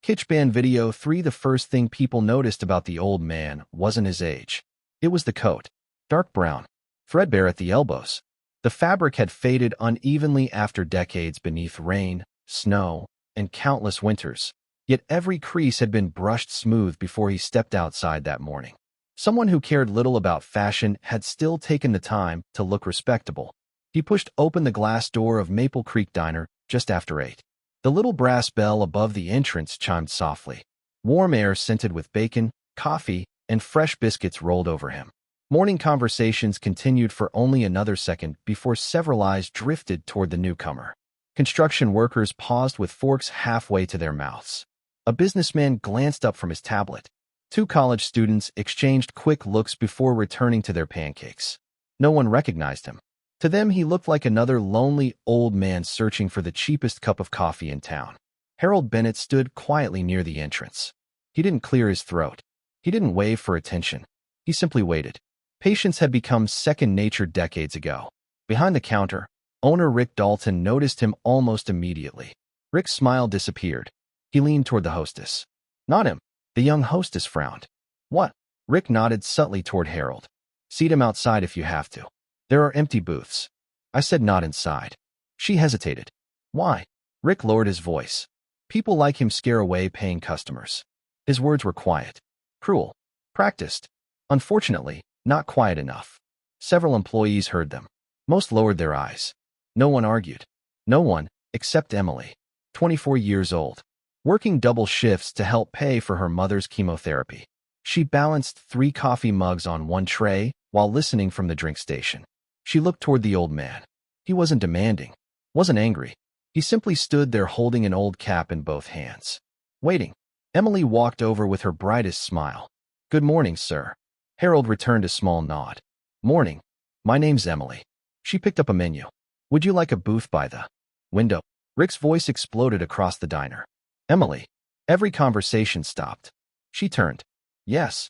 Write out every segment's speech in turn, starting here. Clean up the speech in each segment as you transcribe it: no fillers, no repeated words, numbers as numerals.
Kitsch Band Video 3. The first thing people noticed about the old man wasn't his age. It was the coat. Dark brown, threadbare at the elbows. The fabric had faded unevenly after decades beneath rain, snow, and countless winters. Yet every crease had been brushed smooth before he stepped outside that morning. Someone who cared little about fashion had still taken the time to look respectable. He pushed open the glass door of Maple Creek Diner just after 8. The little brass bell above the entrance chimed softly. Warm air scented with bacon, coffee, and fresh biscuits rolled over him. Morning conversations continued for only another second before several eyes drifted toward the newcomer. Construction workers paused with forks halfway to their mouths. A businessman glanced up from his tablet. 2 college students exchanged quick looks before returning to their pancakes. No one recognized him. To them, he looked like another lonely old man searching for the cheapest cup of coffee in town. Harold Bennett stood quietly near the entrance. He didn't clear his throat. He didn't wave for attention. He simply waited. Patience had become second nature decades ago. Behind the counter, owner Rick Dalton noticed him almost immediately. Rick's smile disappeared. He leaned toward the hostess. Not him. The young hostess frowned. What? Rick nodded subtly toward Harold. Seat him outside if you have to. There are empty booths. I said not inside. She hesitated. Why? Rick lowered his voice. People like him scare away paying customers. His words were quiet. Cruel. Practiced. Unfortunately, not quiet enough. Several employees heard them. Most lowered their eyes. No one argued. No one, except Emily, 24 years old, working double shifts to help pay for her mother's chemotherapy. She balanced 3 coffee mugs on one tray while listening from the drink station. She looked toward the old man. He wasn't demanding, wasn't angry. He simply stood there holding an old cap in both hands. Waiting. Emily walked over with her brightest smile. Good morning, sir. Harold returned a small nod. Morning. My name's Emily. She picked up a menu. Would you like a booth by the window? Rick's voice exploded across the diner. Emily. Every conversation stopped. She turned. Yes.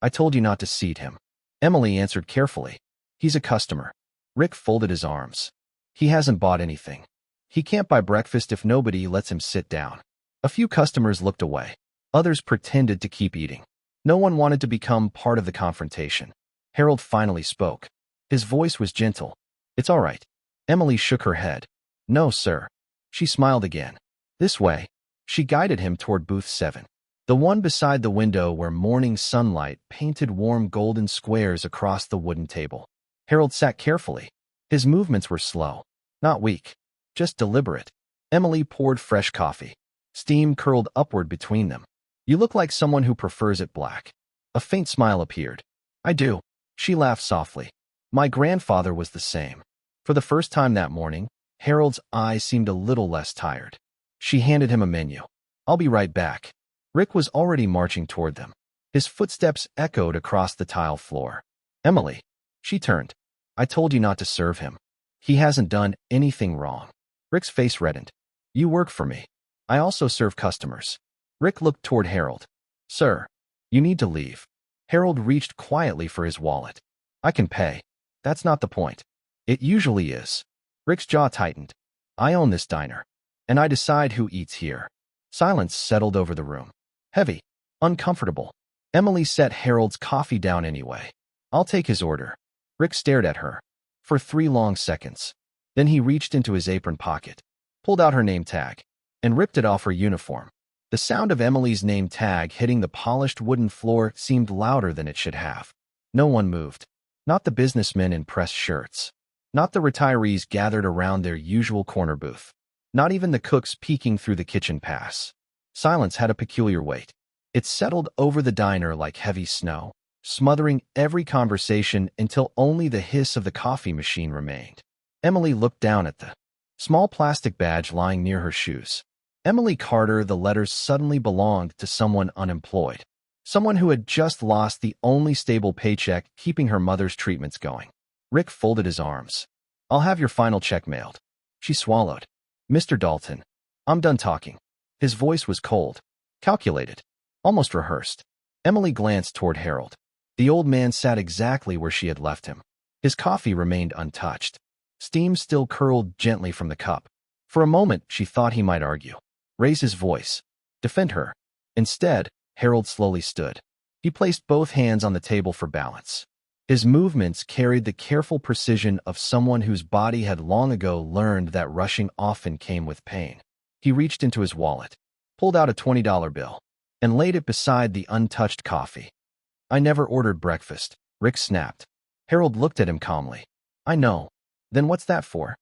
I told you not to seat him. Emily answered carefully. He's a customer. Rick folded his arms. He hasn't bought anything. He can't buy breakfast if nobody lets him sit down. A few customers looked away. Others pretended to keep eating. No one wanted to become part of the confrontation. Harold finally spoke. His voice was gentle. It's all right. Emily shook her head. No, sir. She smiled again. This way. She guided him toward booth 7. The one beside the window where morning sunlight painted warm golden squares across the wooden table. Harold sat carefully. His movements were slow. Not weak. Just deliberate. Emily poured fresh coffee. Steam curled upward between them. You look like someone who prefers it black. A faint smile appeared. I do. She laughed softly. My grandfather was the same. For the first time that morning, Harold's eyes seemed a little less tired. She handed him a menu. I'll be right back. Rick was already marching toward them. His footsteps echoed across the tile floor. Emily. She turned. I told you not to serve him. He hasn't done anything wrong. Rick's face reddened. You work for me. I also serve customers. Rick looked toward Harold. Sir, you need to leave. Harold reached quietly for his wallet. I can pay. That's not the point. It usually is. Rick's jaw tightened. I own this diner. And I decide who eats here. Silence settled over the room. Heavy. Uncomfortable. Emily set Harold's coffee down anyway. I'll take his order. Rick stared at her. For 3 long seconds. Then he reached into his apron pocket, pulled out her name tag, and ripped it off her uniform. The sound of Emily's name tag hitting the polished wooden floor seemed louder than it should have. No one moved. Not the businessmen in pressed shirts. Not the retirees gathered around their usual corner booth. Not even the cooks peeking through the kitchen pass. Silence had a peculiar weight. It settled over the diner like heavy snow, smothering every conversation until only the hiss of the coffee machine remained. Emily looked down at the small plastic badge lying near her shoes. Emily Carter, the letters suddenly belonged to someone unemployed. Someone who had just lost the only stable paycheck keeping her mother's treatments going. Rick folded his arms. I'll have your final check mailed. She swallowed. Mr. Dalton, I'm done talking. His voice was cold, calculated, almost rehearsed. Emily glanced toward Harold. The old man sat exactly where she had left him. His coffee remained untouched. Steam still curled gently from the cup. For a moment, she thought he might argue, raise his voice. defend her. Instead, Harold slowly stood. He placed both hands on the table for balance. His movements carried the careful precision of someone whose body had long ago learned that rushing often came with pain. He reached into his wallet, pulled out a $20 bill, and laid it beside the untouched coffee. "I never ordered breakfast," Rick snapped. Harold looked at him calmly. "I know. Then what's that for?"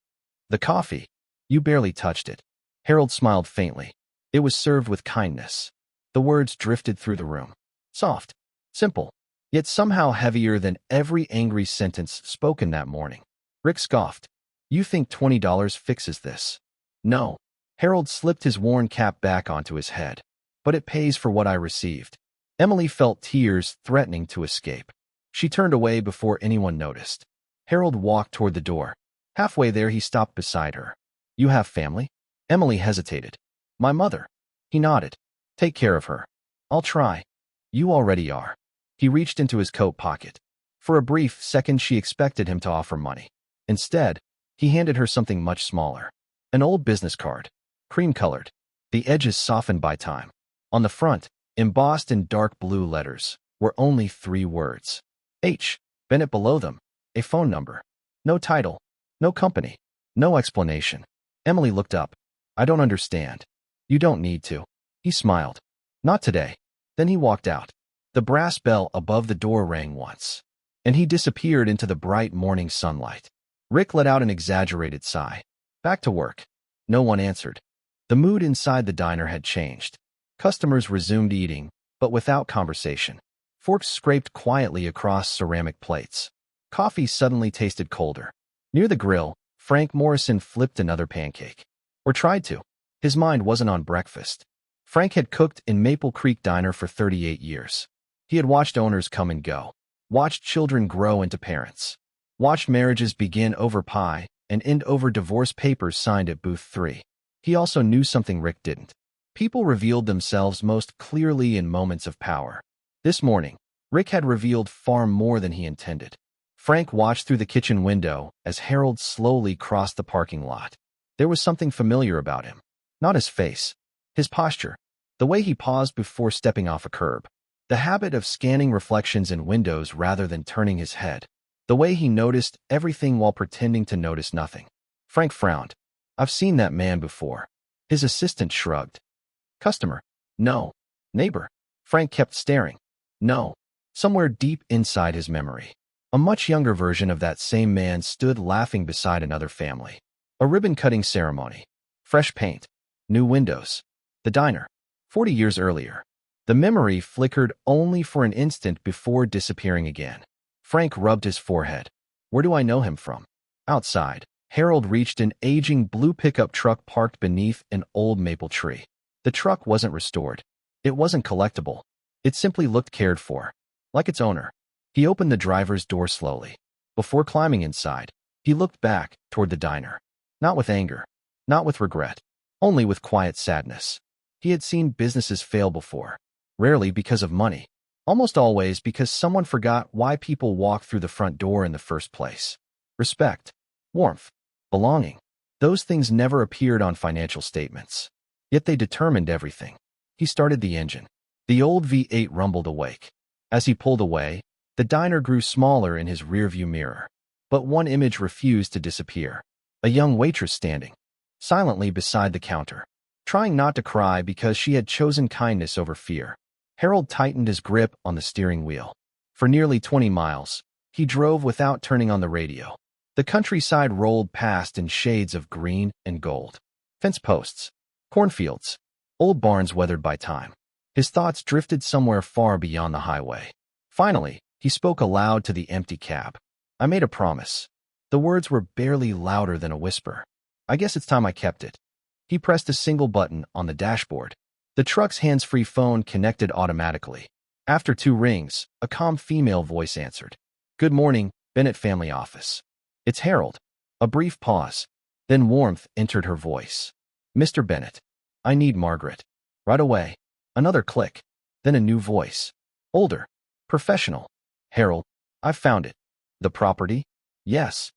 "The coffee. You barely touched it." Harold smiled faintly. It was served with kindness. The words drifted through the room. Soft, simple, yet somehow heavier than every angry sentence spoken that morning. Rick scoffed. "You think $20 fixes this?" "No." Harold slipped his worn cap back onto his head. "But it pays for what I received." Emily felt tears threatening to escape. She turned away before anyone noticed. Harold walked toward the door. Halfway there, he stopped beside her. "You have family?" Emily hesitated. "My mother." He nodded. "Take care of her." "I'll try." "You already are." He reached into his coat pocket. For a brief second, she expected him to offer money. Instead, he handed her something much smaller. An old business card. Cream-colored. The edges softened by time. On the front, embossed in dark blue letters, were only 3 words. H. Bennett below them. A phone number. No title. No company. No explanation. Emily looked up. "I don't understand." "You don't need to." He smiled. "Not today." Then he walked out. The brass bell above the door rang once, and he disappeared into the bright morning sunlight. Rick let out an exaggerated sigh. Back to work. No one answered. The mood inside the diner had changed. Customers resumed eating, but without conversation. Forks scraped quietly across ceramic plates. Coffee suddenly tasted colder. Near the grill, Frank Morrison flipped another pancake. Or tried to. His mind wasn't on breakfast. Frank had cooked in Maple Creek Diner for 38 years. He had watched owners come and go, watched children grow into parents, watched marriages begin over pie and end over divorce papers signed at Booth 3. He also knew something Rick didn't. People revealed themselves most clearly in moments of power. This morning, Rick had revealed far more than he intended. Frank watched through the kitchen window as Harold slowly crossed the parking lot. There was something familiar about him. Not his face, his posture, the way he paused before stepping off a curb, the habit of scanning reflections in windows rather than turning his head, the way he noticed everything while pretending to notice nothing. Frank frowned. "I've seen that man before." His assistant shrugged. "Customer?" "No." "Neighbor?" Frank kept staring. "No." Somewhere deep inside his memory, a much younger version of that same man stood laughing beside another family. A ribbon-cutting ceremony. Fresh paint. New windows. The diner. 40 years earlier. The memory flickered only for an instant before disappearing again. Frank rubbed his forehead. "Where do I know him from?" Outside, Harold reached an aging blue pickup truck parked beneath an old maple tree. The truck wasn't restored. It wasn't collectible. It simply looked cared for, like its owner. He opened the driver's door slowly. Before climbing inside, he looked back toward the diner. Not with anger, not with regret, only with quiet sadness. He had seen businesses fail before, rarely because of money, almost always because someone forgot why people walked through the front door in the first place. Respect, warmth, belonging. Those things never appeared on financial statements. Yet they determined everything. He started the engine. The old V8 rumbled awake. As he pulled away, the diner grew smaller in his rearview mirror. But one image refused to disappear. A young waitress standing silently beside the counter, trying not to cry because she had chosen kindness over fear. Harold tightened his grip on the steering wheel. For nearly 20 miles, he drove without turning on the radio. The countryside rolled past in shades of green and gold. Fence posts, cornfields, old barns weathered by time. His thoughts drifted somewhere far beyond the highway. Finally, he spoke aloud to the empty cab. "I made a promise." The words were barely louder than a whisper. "I guess it's time I kept it." He pressed a single button on the dashboard. The truck's hands-free phone connected automatically. After 2 rings, a calm female voice answered. "Good morning, Bennett Family Office." "It's Harold." A brief pause. Then warmth entered her voice. "Mr. Bennett, I need Margaret." "Right away." Another click. Then a new voice. Older. Professional. "Harold, I've found it." "The property?" "Yes."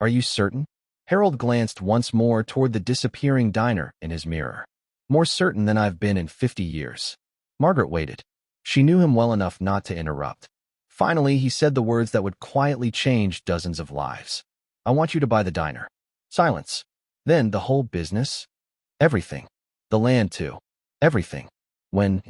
"Are you certain?" Harold glanced once more toward the disappearing diner in his mirror. More certain than I've been in 50 years. Margaret waited. She knew him well enough not to interrupt. Finally, he said the words that would quietly change dozens of lives. I want you to buy the diner. Silence. Then the whole business? Everything. The land, too. Everything. When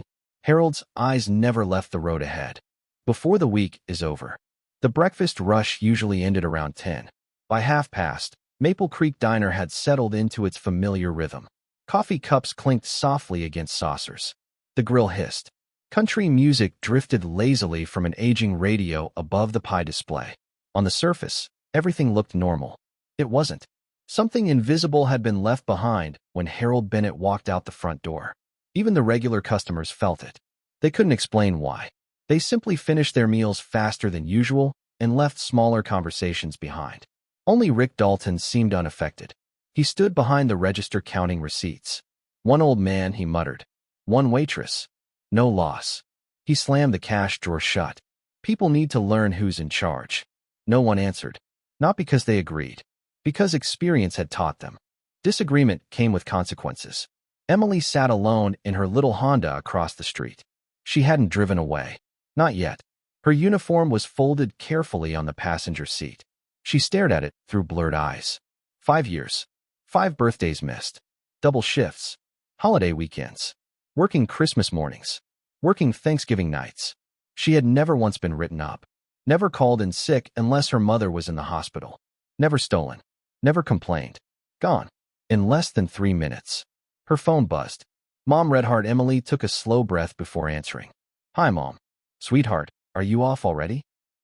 Harold's eyes never left the road ahead. Before the week is over. The breakfast rush usually ended around 10. By 1:30, Maple Creek Diner had settled into its familiar rhythm. Coffee cups clinked softly against saucers. The grill hissed. Country music drifted lazily from an aging radio above the pie display. On the surface, everything looked normal. It wasn't. Something invisible had been left behind when Harold Bennett walked out the front door. Even the regular customers felt it. They couldn't explain why. They simply finished their meals faster than usual and left smaller conversations behind. Only Rick Dalton seemed unaffected. He stood behind the register counting receipts. One old man, he muttered. One waitress. No loss. He slammed the cash drawer shut. People need to learn who's in charge. No one answered. Not because they agreed. Because experience had taught them. Disagreement came with consequences. Emily sat alone in her little Honda across the street. She hadn't driven away. Not yet. Her uniform was folded carefully on the passenger seat. She stared at it through blurred eyes. 5 years. 5 birthdays missed. Double shifts. Holiday weekends. Working Christmas mornings. Working Thanksgiving nights. She had never once been written up. Never called in sick unless her mother was in the hospital. Never stolen. Never complained. Gone. In less than 3 minutes. Her phone buzzed. Mom Redheart. Emily took a slow breath before answering. Hi, Mom. Sweetheart, are you off already?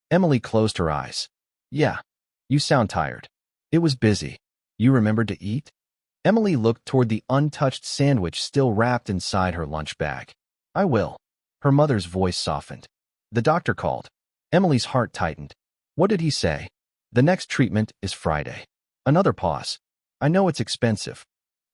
Emily closed her eyes. Yeah. You sound tired. It was busy. You remembered to eat? Emily looked toward the untouched sandwich still wrapped inside her lunch bag. I will. Her mother's voice softened. The doctor called. Emily's heart tightened. What did he say? The next treatment is Friday. Another pause. I know it's expensive.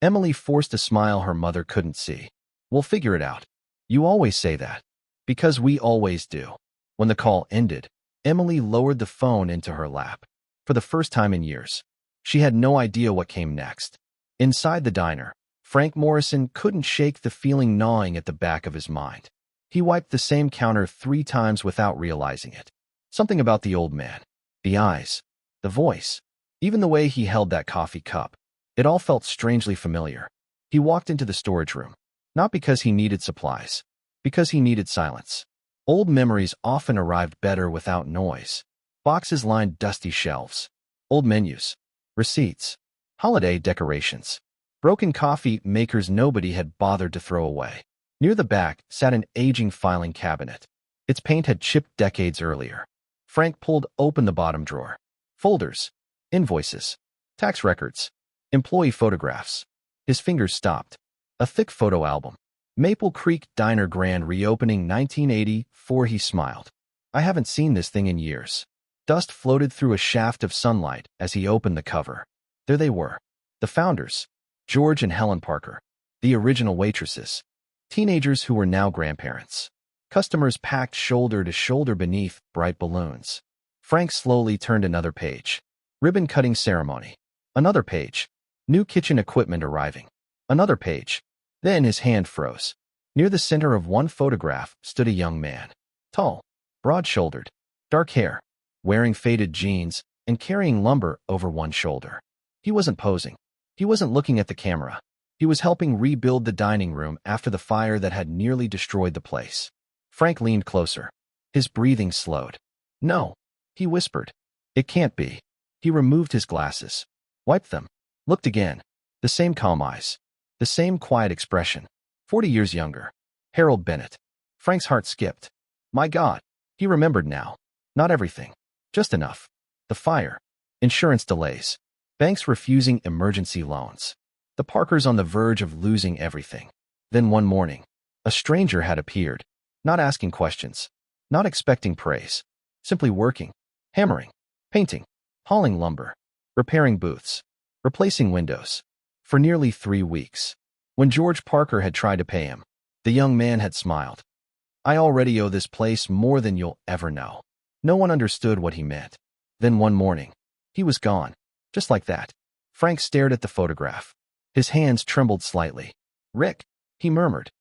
Emily forced a smile her mother couldn't see. We'll figure it out. You always say that. Because we always do. When the call ended, Emily lowered the phone into her lap. For the first time in years, she had no idea what came next. Inside the diner, Frank Morrison couldn't shake the feeling gnawing at the back of his mind. He wiped the same counter 3 times without realizing it. Something about the old man. The eyes. The voice. Even the way he held that coffee cup. It all felt strangely familiar. He walked into the storage room. Not because he needed supplies. Because he needed silence. Old memories often arrived better without noise. Boxes lined dusty shelves. Old menus. Receipts. Holiday decorations. Broken coffee makers nobody had bothered to throw away. Near the back sat an aging filing cabinet. Its paint had chipped decades earlier. Frank pulled open the bottom drawer. Folders. Invoices. Tax records. Employee photographs. His fingers stopped. A thick photo album. Maple Creek Diner grand reopening 1984. He smiled. I haven't seen this thing in years. Dust floated through a shaft of sunlight as he opened the cover. There they were. The founders. George and Helen Parker. The original waitresses. Teenagers who were now grandparents. Customers packed shoulder to shoulder beneath bright balloons. Frank slowly turned another page. Ribbon cutting ceremony. Another page. New kitchen equipment arriving. Another page. Then his hand froze. Near the center of one photograph stood a young man. Tall. Broad-shouldered. Dark hair. Wearing faded jeans and carrying lumber over one shoulder. He wasn't posing. He wasn't looking at the camera. He was helping rebuild the dining room after the fire that had nearly destroyed the place. Frank leaned closer. His breathing slowed. No, he whispered. It can't be. He removed his glasses. Wiped them. Looked again. The same calm eyes. The same quiet expression. 40 years younger. Harold Bennett. Frank's heart skipped. My God. He remembered now. Not everything. Just enough. The fire. Insurance delays. Banks refusing emergency loans. The Parkers on the verge of losing everything. Then one morning, a stranger had appeared. Not asking questions. Not expecting praise. Simply working. Hammering. Painting. Hauling lumber. Repairing booths. Replacing windows. For nearly 3 weeks. When George Parker had tried to pay him, the young man had smiled. I already owe this place more than you'll ever know. No one understood what he meant. Then one morning, he was gone. Just like that. Frank stared at the photograph. His hands trembled slightly. Rick, he murmured.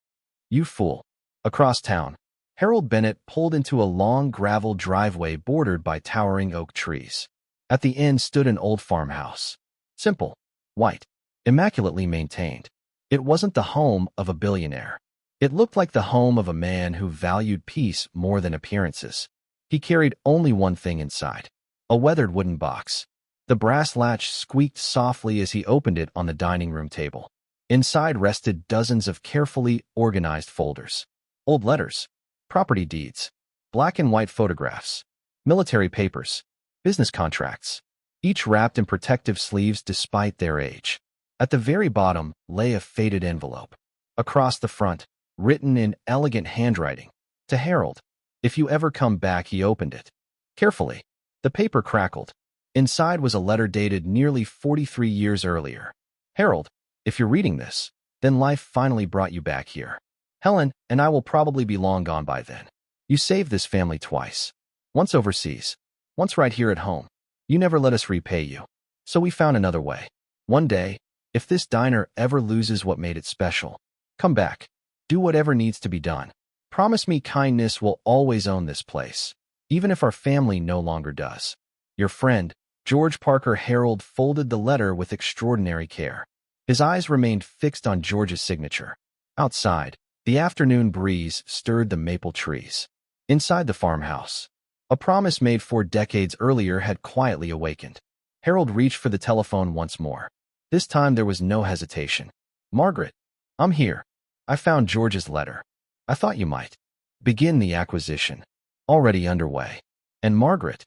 You fool. Across town, Harold Bennett pulled into a long gravel driveway bordered by towering oak trees. At the end stood an old farmhouse. Simple, white, immaculately maintained. It wasn't the home of a billionaire. It looked like the home of a man who valued peace more than appearances. He carried only one thing inside, a weathered wooden box. The brass latch squeaked softly as he opened it on the dining room table. Inside rested dozens of carefully organized folders. Old letters, property deeds, black and white photographs, military papers, business contracts, each wrapped in protective sleeves despite their age. At the very bottom lay a faded envelope. Across the front, written in elegant handwriting, to Harold. If you ever come back, he opened it. Carefully, the paper crackled. Inside was a letter dated nearly 43 years earlier. Harold, if you're reading this, then life finally brought you back here. Helen and I will probably be long gone by then. You saved this family twice. Once overseas, once right here at home. You never let us repay you. So we found another way. One day, if this diner ever loses what made it special, come back. Do whatever needs to be done. Promise me kindness will always own this place, even if our family no longer does. Your friend, George Parker. Harold folded the letter with extraordinary care. His eyes remained fixed on George's signature. Outside, the afternoon breeze stirred the maple trees. Inside the farmhouse, a promise made 4 decades earlier had quietly awakened. Harold reached for the telephone once more. This time there was no hesitation. Margaret, I'm here. I found George's letter. I thought you might begin the acquisition. Already underway. And Margaret?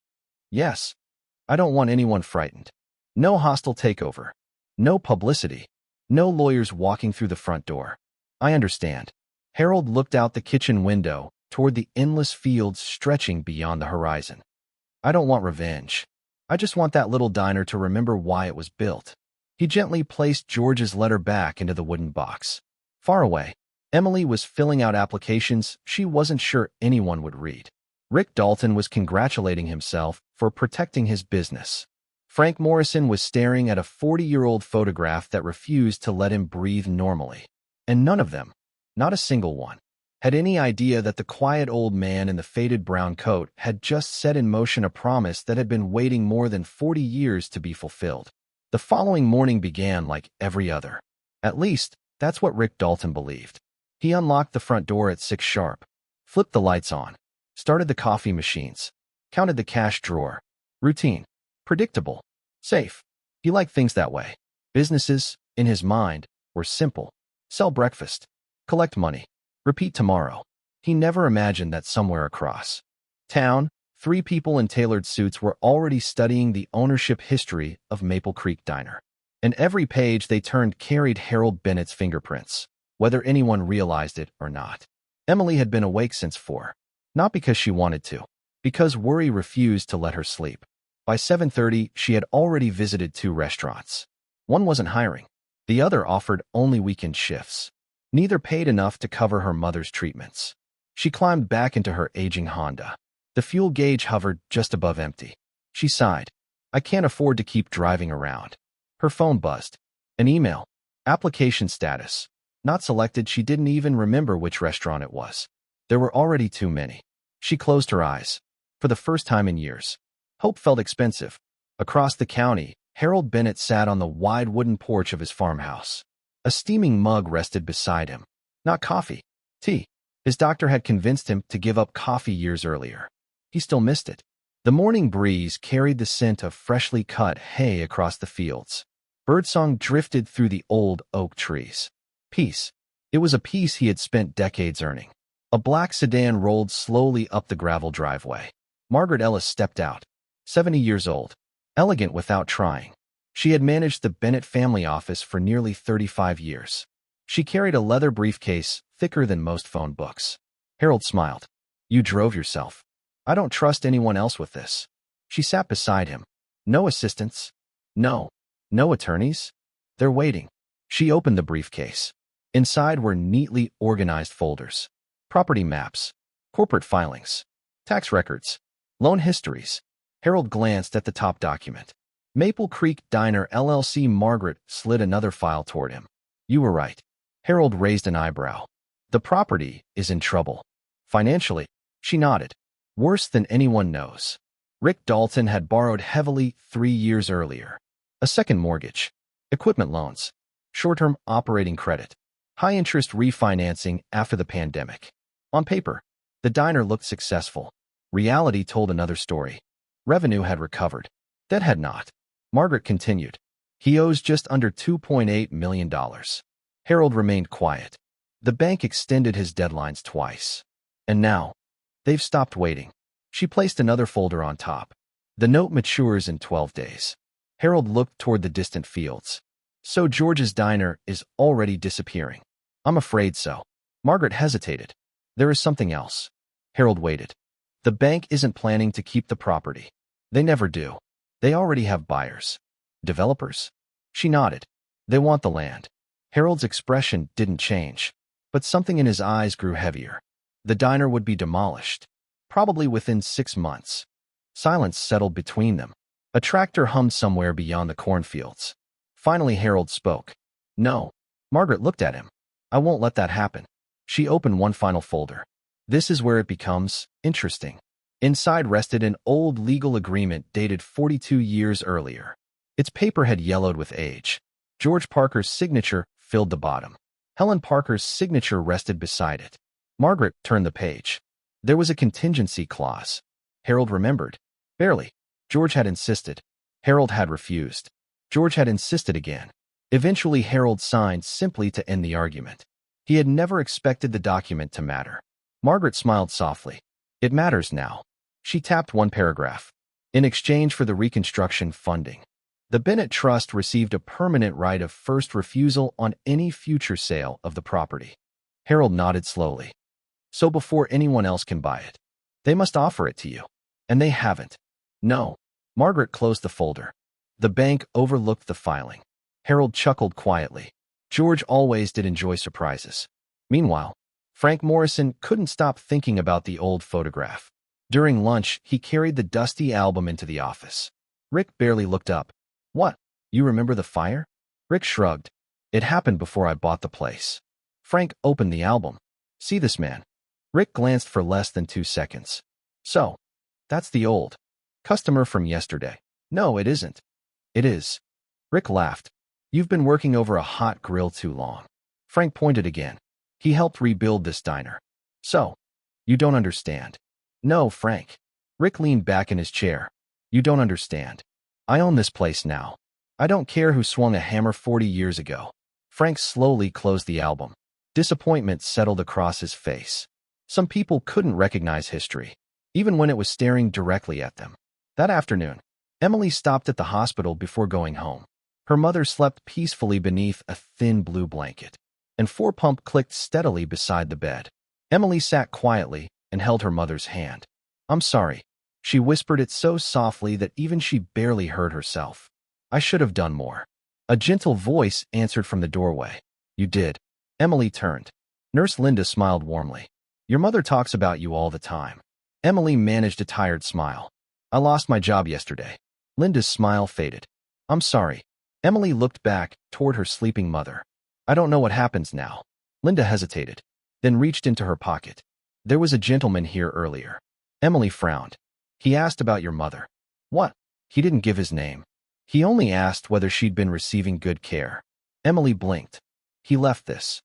Yes. I don't want anyone frightened. No hostile takeover. No publicity. No lawyers walking through the front door. I understand. Harold looked out the kitchen window toward the endless fields stretching beyond the horizon. I don't want revenge. I just want that little diner to remember why it was built. He gently placed George's letter back into the wooden box. Far away, Emily was filling out applications she wasn't sure anyone would read. Rick Dalton was congratulating himself for protecting his business. Frank Morrison was staring at a 40-year-old photograph that refused to let him breathe normally. And none of them, not a single one, had any idea that the quiet old man in the faded brown coat had just set in motion a promise that had been waiting more than 40 years to be fulfilled. The following morning began like every other. At least, that's what Rick Dalton believed. He unlocked the front door at 6 sharp, flipped the lights on, started the coffee machines, counted the cash drawer. Routine. Predictable. Safe. He liked things that way. Businesses, in his mind, were simple. Sell breakfast. Collect money. Repeat tomorrow. He never imagined that somewhere across town, 3 people in tailored suits were already studying the ownership history of Maple Creek Diner. And every page they turned carried Harold Bennett's fingerprints, whether anyone realized it or not. Emily had been awake since 4. Not because she wanted to, because worry refused to let her sleep. By 7:30, she had already visited 2 restaurants. One wasn't hiring. The other offered only weekend shifts. Neither paid enough to cover her mother's treatments. She climbed back into her aging Honda. The fuel gauge hovered just above empty. She sighed. I can't afford to keep driving around. Her phone buzzed. An email. Application status. Not selected. She didn't even remember which restaurant it was. There were already too many. She closed her eyes. For the first time in years, hope felt expensive. Across the county, Harold Bennett sat on the wide wooden porch of his farmhouse. A steaming mug rested beside him. Not coffee. Tea. His doctor had convinced him to give up coffee years earlier. He still missed it. The morning breeze carried the scent of freshly cut hay across the fields. Birdsong drifted through the old oak trees. Peace. It was a peace he had spent decades earning. A black sedan rolled slowly up the gravel driveway. Margaret Ellis stepped out. 70 years old. Elegant without trying. She had managed the Bennett family office for nearly 35 years. She carried a leather briefcase thicker than most phone books. Harold smiled. You drove yourself. I don't trust anyone else with this. She sat beside him. No assistants. No attorneys. They're waiting. She opened the briefcase. Inside were neatly organized folders. Property maps. Corporate filings. Tax records. Loan histories. Harold glanced at the top document. Maple Creek Diner LLC. Margaret slid another file toward him. You were right. Harold raised an eyebrow. The property is in trouble. Financially, she nodded. Worse than anyone knows. Rick Dalton had borrowed heavily 3 years earlier. A second mortgage, equipment loans, short-term operating credit, high-interest refinancing after the pandemic. On paper, the diner looked successful. Reality told another story. Revenue had recovered. Debt had not. Margaret continued. He owes just under $2.8 million. Harold remained quiet. The bank extended his deadlines twice. And now, they've stopped waiting. She placed another folder on top. The note matures in 12 days. Harold looked toward the distant fields. So George's diner is already disappearing. I'm afraid so. Margaret hesitated. There is something else. Harold waited. The bank isn't planning to keep the property. They never do. They already have buyers. Developers? She nodded. They want the land. Harold's expression didn't change, but something in his eyes grew heavier. The diner would be demolished, probably within 6 months. Silence settled between them. A tractor hummed somewhere beyond the cornfields. Finally, Harold spoke. No. Margaret looked at him. I won't let that happen. She opened one final folder. This is where it becomes interesting. Inside rested an old legal agreement dated 42 years earlier. Its paper had yellowed with age. George Parker's signature filled the bottom. Helen Parker's signature rested beside it. Margaret turned the page. There was a contingency clause. Harold remembered. Barely. George had insisted. Harold had refused. George had insisted again. Eventually, Harold signed simply to end the argument. He had never expected the document to matter. Margaret smiled softly. It matters now. She tapped one paragraph. In exchange for the reconstruction funding, the Bennett Trust received a permanent right of first refusal on any future sale of the property. Harold nodded slowly. So before anyone else can buy it, they must offer it to you. And they haven't. No. Margaret closed the folder. The bank overlooked the filing. Harold chuckled quietly. George always did enjoy surprises. Meanwhile, Frank Morrison couldn't stop thinking about the old photograph. During lunch, he carried the dusty album into the office. Rick barely looked up. What? You remember the fire? Rick shrugged. It happened before I bought the place. Frank opened the album. See this man? Rick glanced for less than 2 seconds. So, that's the old customer from yesterday. No, it isn't. It is. Rick laughed. You've been working over a hot grill too long. Frank pointed again. He helped rebuild this diner. So, you don't understand. No, Frank. Rick leaned back in his chair. You don't understand. I own this place now. I don't care who swung a hammer 40 years ago. Frank slowly closed the album. Disappointment settled across his face. Some people couldn't recognize history, even when it was staring directly at them. That afternoon, Emily stopped at the hospital before going home. Her mother slept peacefully beneath a thin blue blanket, and 4-pump clicked steadily beside the bed. Emily sat quietly and held her mother's hand. I'm sorry. She whispered it so softly that even she barely heard herself. I should have done more. A gentle voice answered from the doorway. You did. Emily turned. Nurse Linda smiled warmly. Your mother talks about you all the time. Emily managed a tired smile. I lost my job yesterday. Linda's smile faded. I'm sorry. Emily looked back toward her sleeping mother. I don't know what happens now. Linda hesitated, then reached into her pocket. There was a gentleman here earlier. Emily frowned. He asked about your mother. What? He didn't give his name. He only asked whether she'd been receiving good care. Emily blinked. He left this.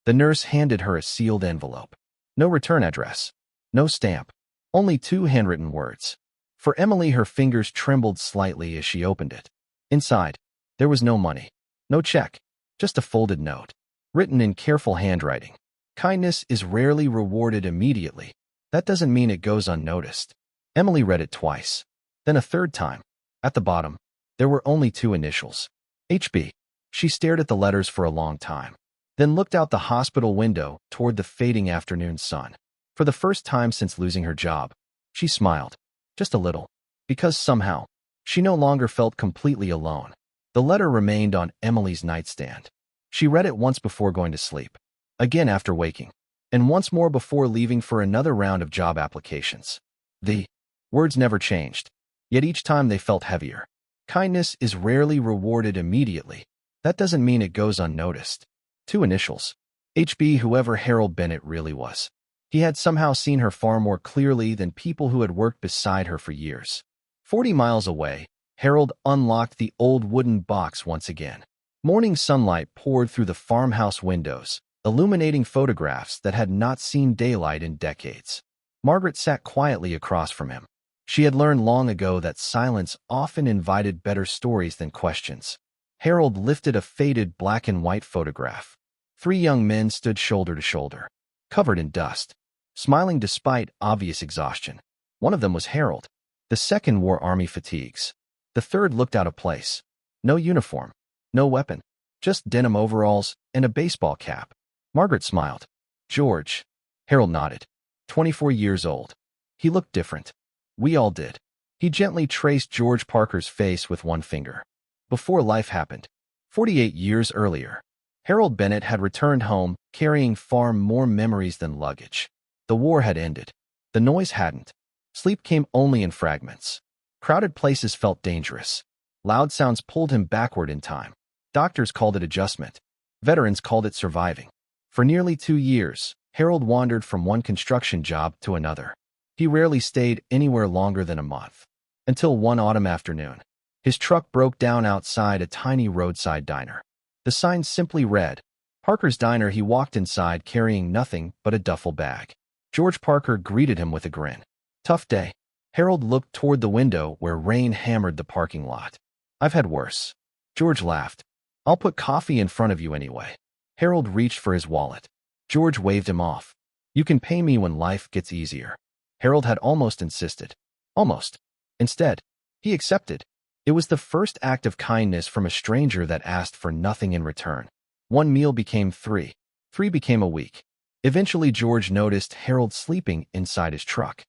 The nurse handed her a sealed envelope. No return address. No stamp. Only 2 handwritten words. For Emily, her fingers trembled slightly as she opened it. Inside, there was no money. No check. Just a folded note. Written in careful handwriting. Kindness is rarely rewarded immediately. That doesn't mean it goes unnoticed. Emily read it twice. Then a third time. At the bottom, there were only 2 initials. HB. She stared at the letters for a long time, then looked out the hospital window toward the fading afternoon sun. For the first time since losing her job, she smiled. Just a little. Because somehow, she no longer felt completely alone. The letter remained on Emily's nightstand. She read it once before going to sleep, again after waking, and once more before leaving for another round of job applications. The words never changed, yet each time they felt heavier. Kindness is rarely rewarded immediately. That doesn't mean it goes unnoticed. 2 initials. Whoever Harold Bennett really was. He had somehow seen her far more clearly than people who had worked beside her for years. 40 miles away, Harold unlocked the old wooden box once again. Morning sunlight poured through the farmhouse windows, illuminating photographs that had not seen daylight in decades. Margaret sat quietly across from him. She had learned long ago that silence often invited better stories than questions. Harold lifted a faded black and white photograph. 3 young men stood shoulder to shoulder, covered in dust, smiling despite obvious exhaustion. One of them was Harold. The second wore army fatigues. The third looked out of place. No uniform, no weapon, just denim overalls and a baseball cap. Margaret smiled. George. Harold nodded. 24 years old. He looked different. We all did. He gently traced George Parker's face with one finger. Before life happened, 48 years earlier, Harold Bennett had returned home carrying far more memories than luggage. The war had ended. The noise hadn't. Sleep came only in fragments. Crowded places felt dangerous. Loud sounds pulled him backward in time. Doctors called it adjustment. Veterans called it surviving. For nearly 2 years, Harold wandered from one construction job to another. He rarely stayed anywhere longer than a month. Until one autumn afternoon, his truck broke down outside a tiny roadside diner. The sign simply read, Parker's Diner. He walked inside carrying nothing but a duffel bag. George Parker greeted him with a grin. Tough day. Harold looked toward the window where rain hammered the parking lot. I've had worse. George laughed. I'll put coffee in front of you anyway. Harold reached for his wallet. George waved him off. You can pay me when life gets easier. Harold had almost insisted. Almost. Instead, he accepted. It was the first act of kindness from a stranger that asked for nothing in return. 1 meal became 3. 3 became a week. Eventually, George noticed Harold sleeping inside his truck.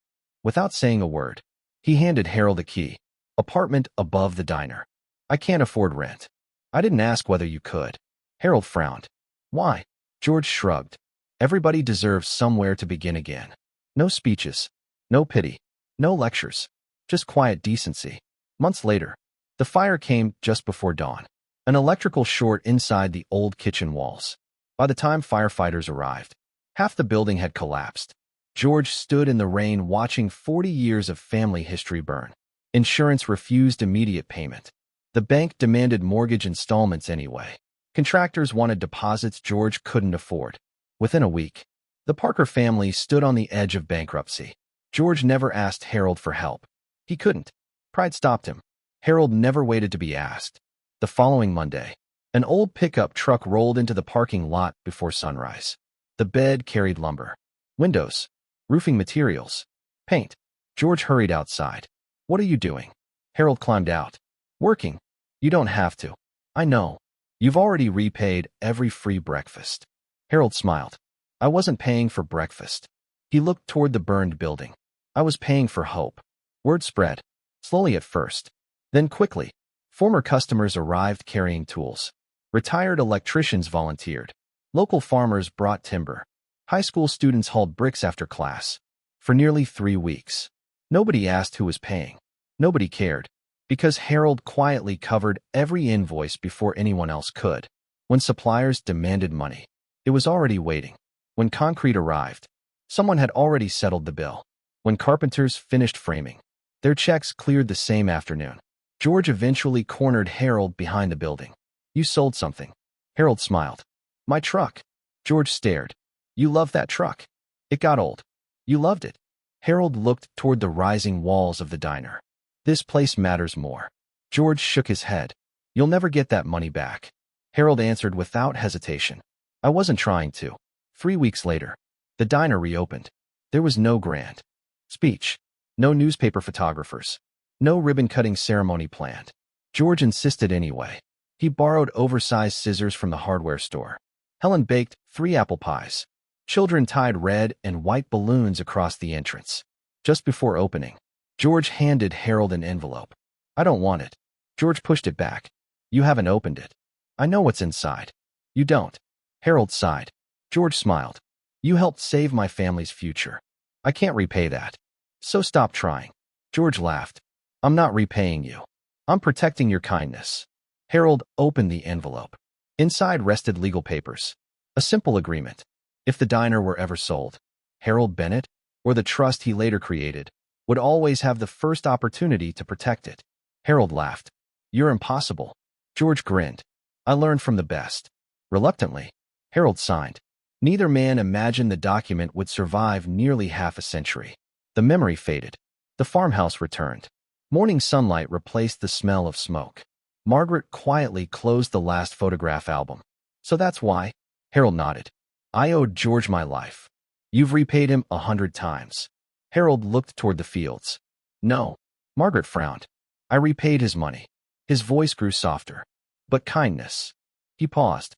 Without saying a word, he handed Harold a key. Apartment above the diner. I can't afford rent. I didn't ask whether you could. Harold frowned. Why? George shrugged. Everybody deserves somewhere to begin again. No speeches. No pity. No lectures. Just quiet decency. Months later, the fire came just before dawn. An electrical short inside the old kitchen walls. By the time firefighters arrived, half the building had collapsed. George stood in the rain watching 40 years of family history burn. Insurance refused immediate payment. The bank demanded mortgage installments anyway. Contractors wanted deposits George couldn't afford. Within a week, the Parker family stood on the edge of bankruptcy. George never asked Harold for help. He couldn't. Pride stopped him. Harold never waited to be asked. The following Monday, an old pickup truck rolled into the parking lot before sunrise. The bed carried lumber, windows, roofing materials, paint. George hurried outside. What are you doing? Harold climbed out. Working. You don't have to. I know. You've already repaid every free breakfast. Harold smiled. I wasn't paying for breakfast. He looked toward the burned building. I was paying for hope. Word spread. Slowly at first. Then quickly. Former customers arrived carrying tools. Retired electricians volunteered. Local farmers brought timber. High school students hauled bricks after class. For nearly 3 weeks. Nobody asked who was paying. Nobody cared. Because Harold quietly covered every invoice before anyone else could. When suppliers demanded money, it was already waiting. When concrete arrived, someone had already settled the bill. When carpenters finished framing, their checks cleared the same afternoon. George eventually cornered Harold behind the building. You sold something. Harold smiled. My truck. George stared. You loved that truck. It got old. You loved it. Harold looked toward the rising walls of the diner. This place matters more. George shook his head. You'll never get that money back. Harold answered without hesitation. I wasn't trying to. 3 weeks later, the diner reopened. There was no grand speech. No newspaper photographers. No ribbon-cutting ceremony planned. George insisted anyway. He borrowed oversized scissors from the hardware store. Helen baked 3 apple pies. Children tied red and white balloons across the entrance. Just before opening, George handed Harold an envelope. I don't want it. George pushed it back. You haven't opened it. I know what's inside. You don't. Harold sighed. George smiled. You helped save my family's future. I can't repay that. So stop trying. George laughed. I'm not repaying you. I'm protecting your kindness. Harold opened the envelope. Inside rested legal papers. A simple agreement. If the diner were ever sold, Harold Bennett, or the trust he later created, would always have the first opportunity to protect it. Harold laughed. You're impossible. George grinned. I learned from the best. Reluctantly, Harold signed. Neither man imagined the document would survive nearly half a century. The memory faded. The farmhouse returned. Morning sunlight replaced the smell of smoke. Margaret quietly closed the last photograph album. So that's why? Harold nodded. I owed George my life. You've repaid him 100 times. Harold looked toward the fields. No. Margaret frowned. I repaid his money. His voice grew softer. But kindness. He paused.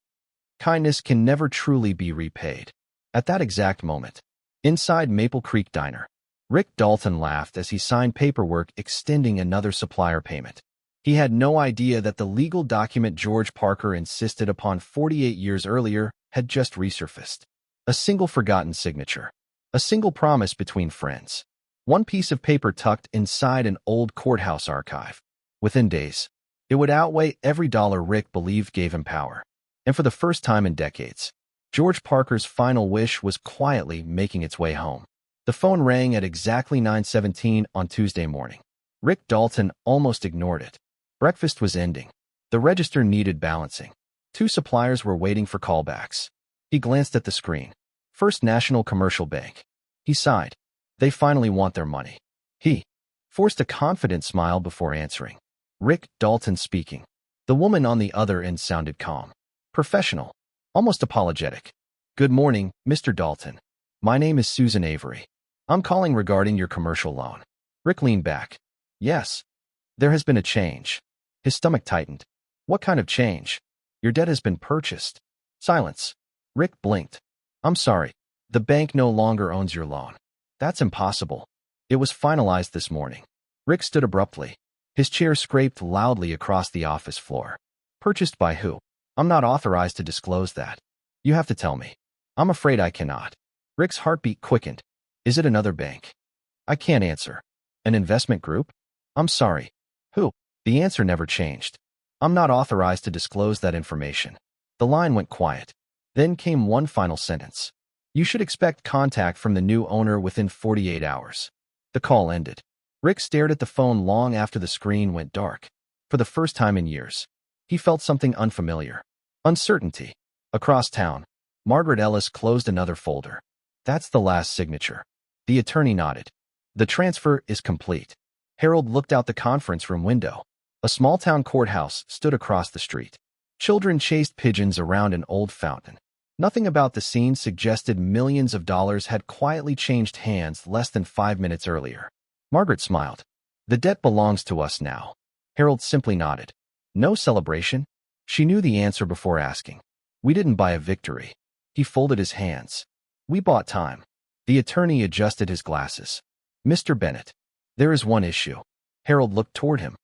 Kindness can never truly be repaid. At that exact moment, inside Maple Creek Diner, Rick Dalton laughed as he signed paperwork extending another supplier payment. He had no idea that the legal document George Parker insisted upon 48 years earlier had just resurfaced. A single forgotten signature. A single promise between friends. One piece of paper tucked inside an old courthouse archive. Within days, it would outweigh every dollar Rick believed gave him power. And for the first time in decades, George Parker's final wish was quietly making its way home. The phone rang at exactly 9:17 on Tuesday morning. Rick Dalton almost ignored it. Breakfast was ending. The register needed balancing. 2 suppliers were waiting for callbacks. He glanced at the screen. First National Commercial Bank. He sighed. They finally want their money. He forced a confident smile before answering. Rick Dalton speaking. The woman on the other end sounded calm. Professional. Almost apologetic. Good morning, Mr. Dalton. My name is Susan Avery. I'm calling regarding your commercial loan. Rick leaned back. Yes. There has been a change. His stomach tightened. What kind of change? Your debt has been purchased. Silence. Rick blinked. I'm sorry. The bank no longer owns your loan. That's impossible. It was finalized this morning. Rick stood abruptly. His chair scraped loudly across the office floor. Purchased by who? I'm not authorized to disclose that. You have to tell me. I'm afraid I cannot. Rick's heartbeat quickened. Is it another bank? I can't answer. An investment group? I'm sorry. Who? The answer never changed. I'm not authorized to disclose that information. The line went quiet. Then came one final sentence. You should expect contact from the new owner within 48 hours. The call ended. Rick stared at the phone long after the screen went dark. For the first time in years, he felt something unfamiliar. Uncertainty. Across town, Margaret Ellis closed another folder. That's the last signature. The attorney nodded. The transfer is complete. Harold looked out the conference room window. A small-town courthouse stood across the street. Children chased pigeons around an old fountain. Nothing about the scene suggested millions of dollars had quietly changed hands less than 5 minutes earlier. Margaret smiled. The debt belongs to us now. Harold simply nodded. No celebration? She knew the answer before asking. We didn't buy a victory. He folded his hands. We bought time. The attorney adjusted his glasses. Mr. Bennett, there is one issue. Harold looked toward him.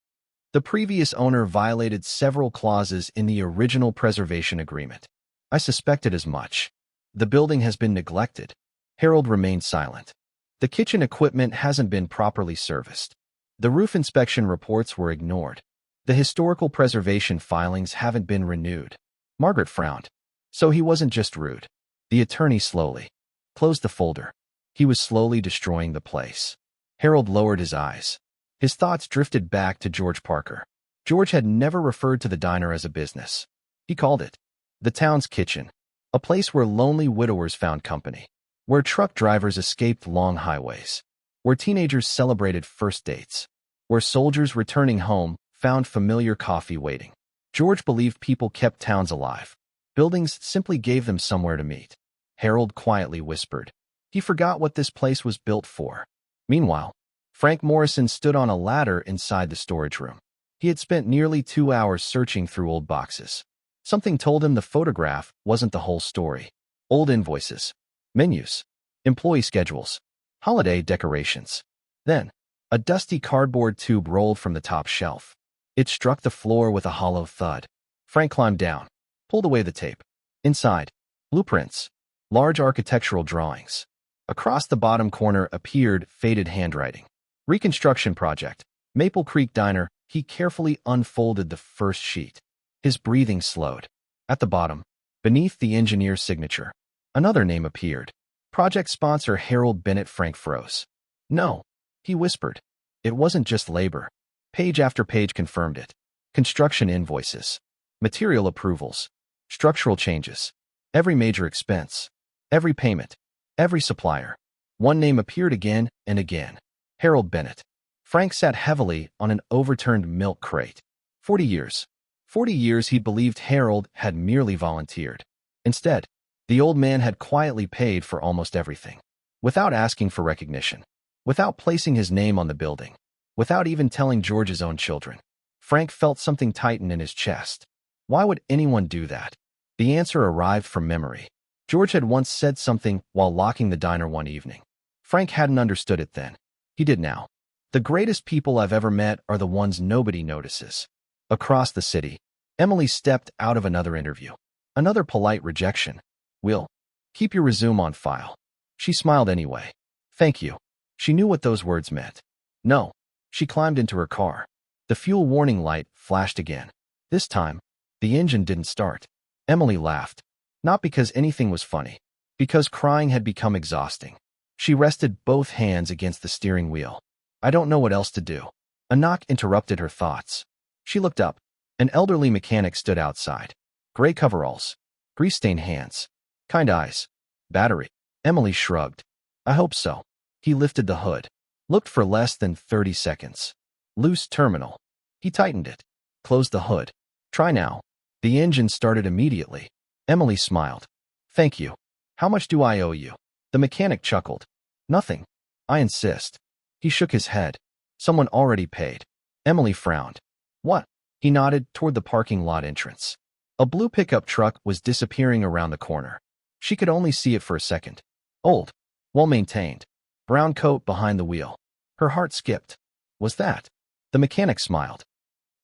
The previous owner violated several clauses in the original preservation agreement. I suspected as much. The building has been neglected. Harold remained silent. The kitchen equipment hasn't been properly serviced. The roof inspection reports were ignored. The historical preservation filings haven't been renewed. Margaret frowned. So he wasn't just rude. The attorney slowly closed the folder. He was slowly destroying the place. Harold lowered his eyes. His thoughts drifted back to George Parker. George had never referred to the diner as a business. He called it the town's kitchen, a place where lonely widowers found company, where truck drivers escaped long highways, where teenagers celebrated first dates, where soldiers returning home found familiar coffee waiting. George believed people kept towns alive. Buildings simply gave them somewhere to meet. Harold quietly whispered. He forgot what this place was built for. Meanwhile, Frank Morrison stood on a ladder inside the storage room. He had spent nearly 2 hours searching through old boxes. Something told him the photograph wasn't the whole story. Old invoices, menus, employee schedules, holiday decorations. Then, a dusty cardboard tube rolled from the top shelf. It struck the floor with a hollow thud. Frank climbed down, pulled away the tape. Inside, blueprints, large architectural drawings. Across the bottom corner appeared faded handwriting. Reconstruction project, Maple Creek Diner. He carefully unfolded the first sheet. His breathing slowed. At the bottom, Beneath the engineer's signature, another name appeared. Project sponsor Harold Bennett. Frank froze. No, he whispered. It wasn't just labor. Page after page confirmed it. Construction invoices, material approvals, structural changes, every major expense, every payment, every supplier. One name appeared again and again. Harold Bennett. Frank sat heavily on an overturned milk crate. 40 years. 40 years he believed Harold had merely volunteered. Instead, the old man had quietly paid for almost everything. Without asking for recognition. Without placing his name on the building. Without even telling George's own children. Frank felt something tighten in his chest. Why would anyone do that? The answer arrived from memory. George had once said something while locking the diner one evening. Frank hadn't understood it then. He did now. The greatest people I've ever met are the ones nobody notices. Across the city, Emily stepped out of another interview. Another polite rejection. Will, keep your resume on file. She smiled anyway. Thank you. She knew what those words meant. No. She climbed into her car. The fuel warning light flashed again. This time, the engine didn't start. Emily laughed. Not because anything was funny. Because crying had become exhausting. She rested both hands against the steering wheel. I don't know what else to do. A knock interrupted her thoughts. She looked up. An elderly mechanic stood outside. Gray coveralls. Grease-stained hands. Kind eyes. Battery. Emily shrugged. I hope so. He lifted the hood. Looked for less than 30 seconds. Loose terminal. He tightened it. Closed the hood. Try now. The engine started immediately. Emily smiled. Thank you. How much do I owe you? The mechanic chuckled. Nothing. I insist. He shook his head. Someone already paid. Emily frowned. What? He nodded toward the parking lot entrance. A blue pickup truck was disappearing around the corner. She could only see it for a second. Old. Well-maintained. Brown coat behind the wheel. Her heart skipped. Was that? The mechanic smiled.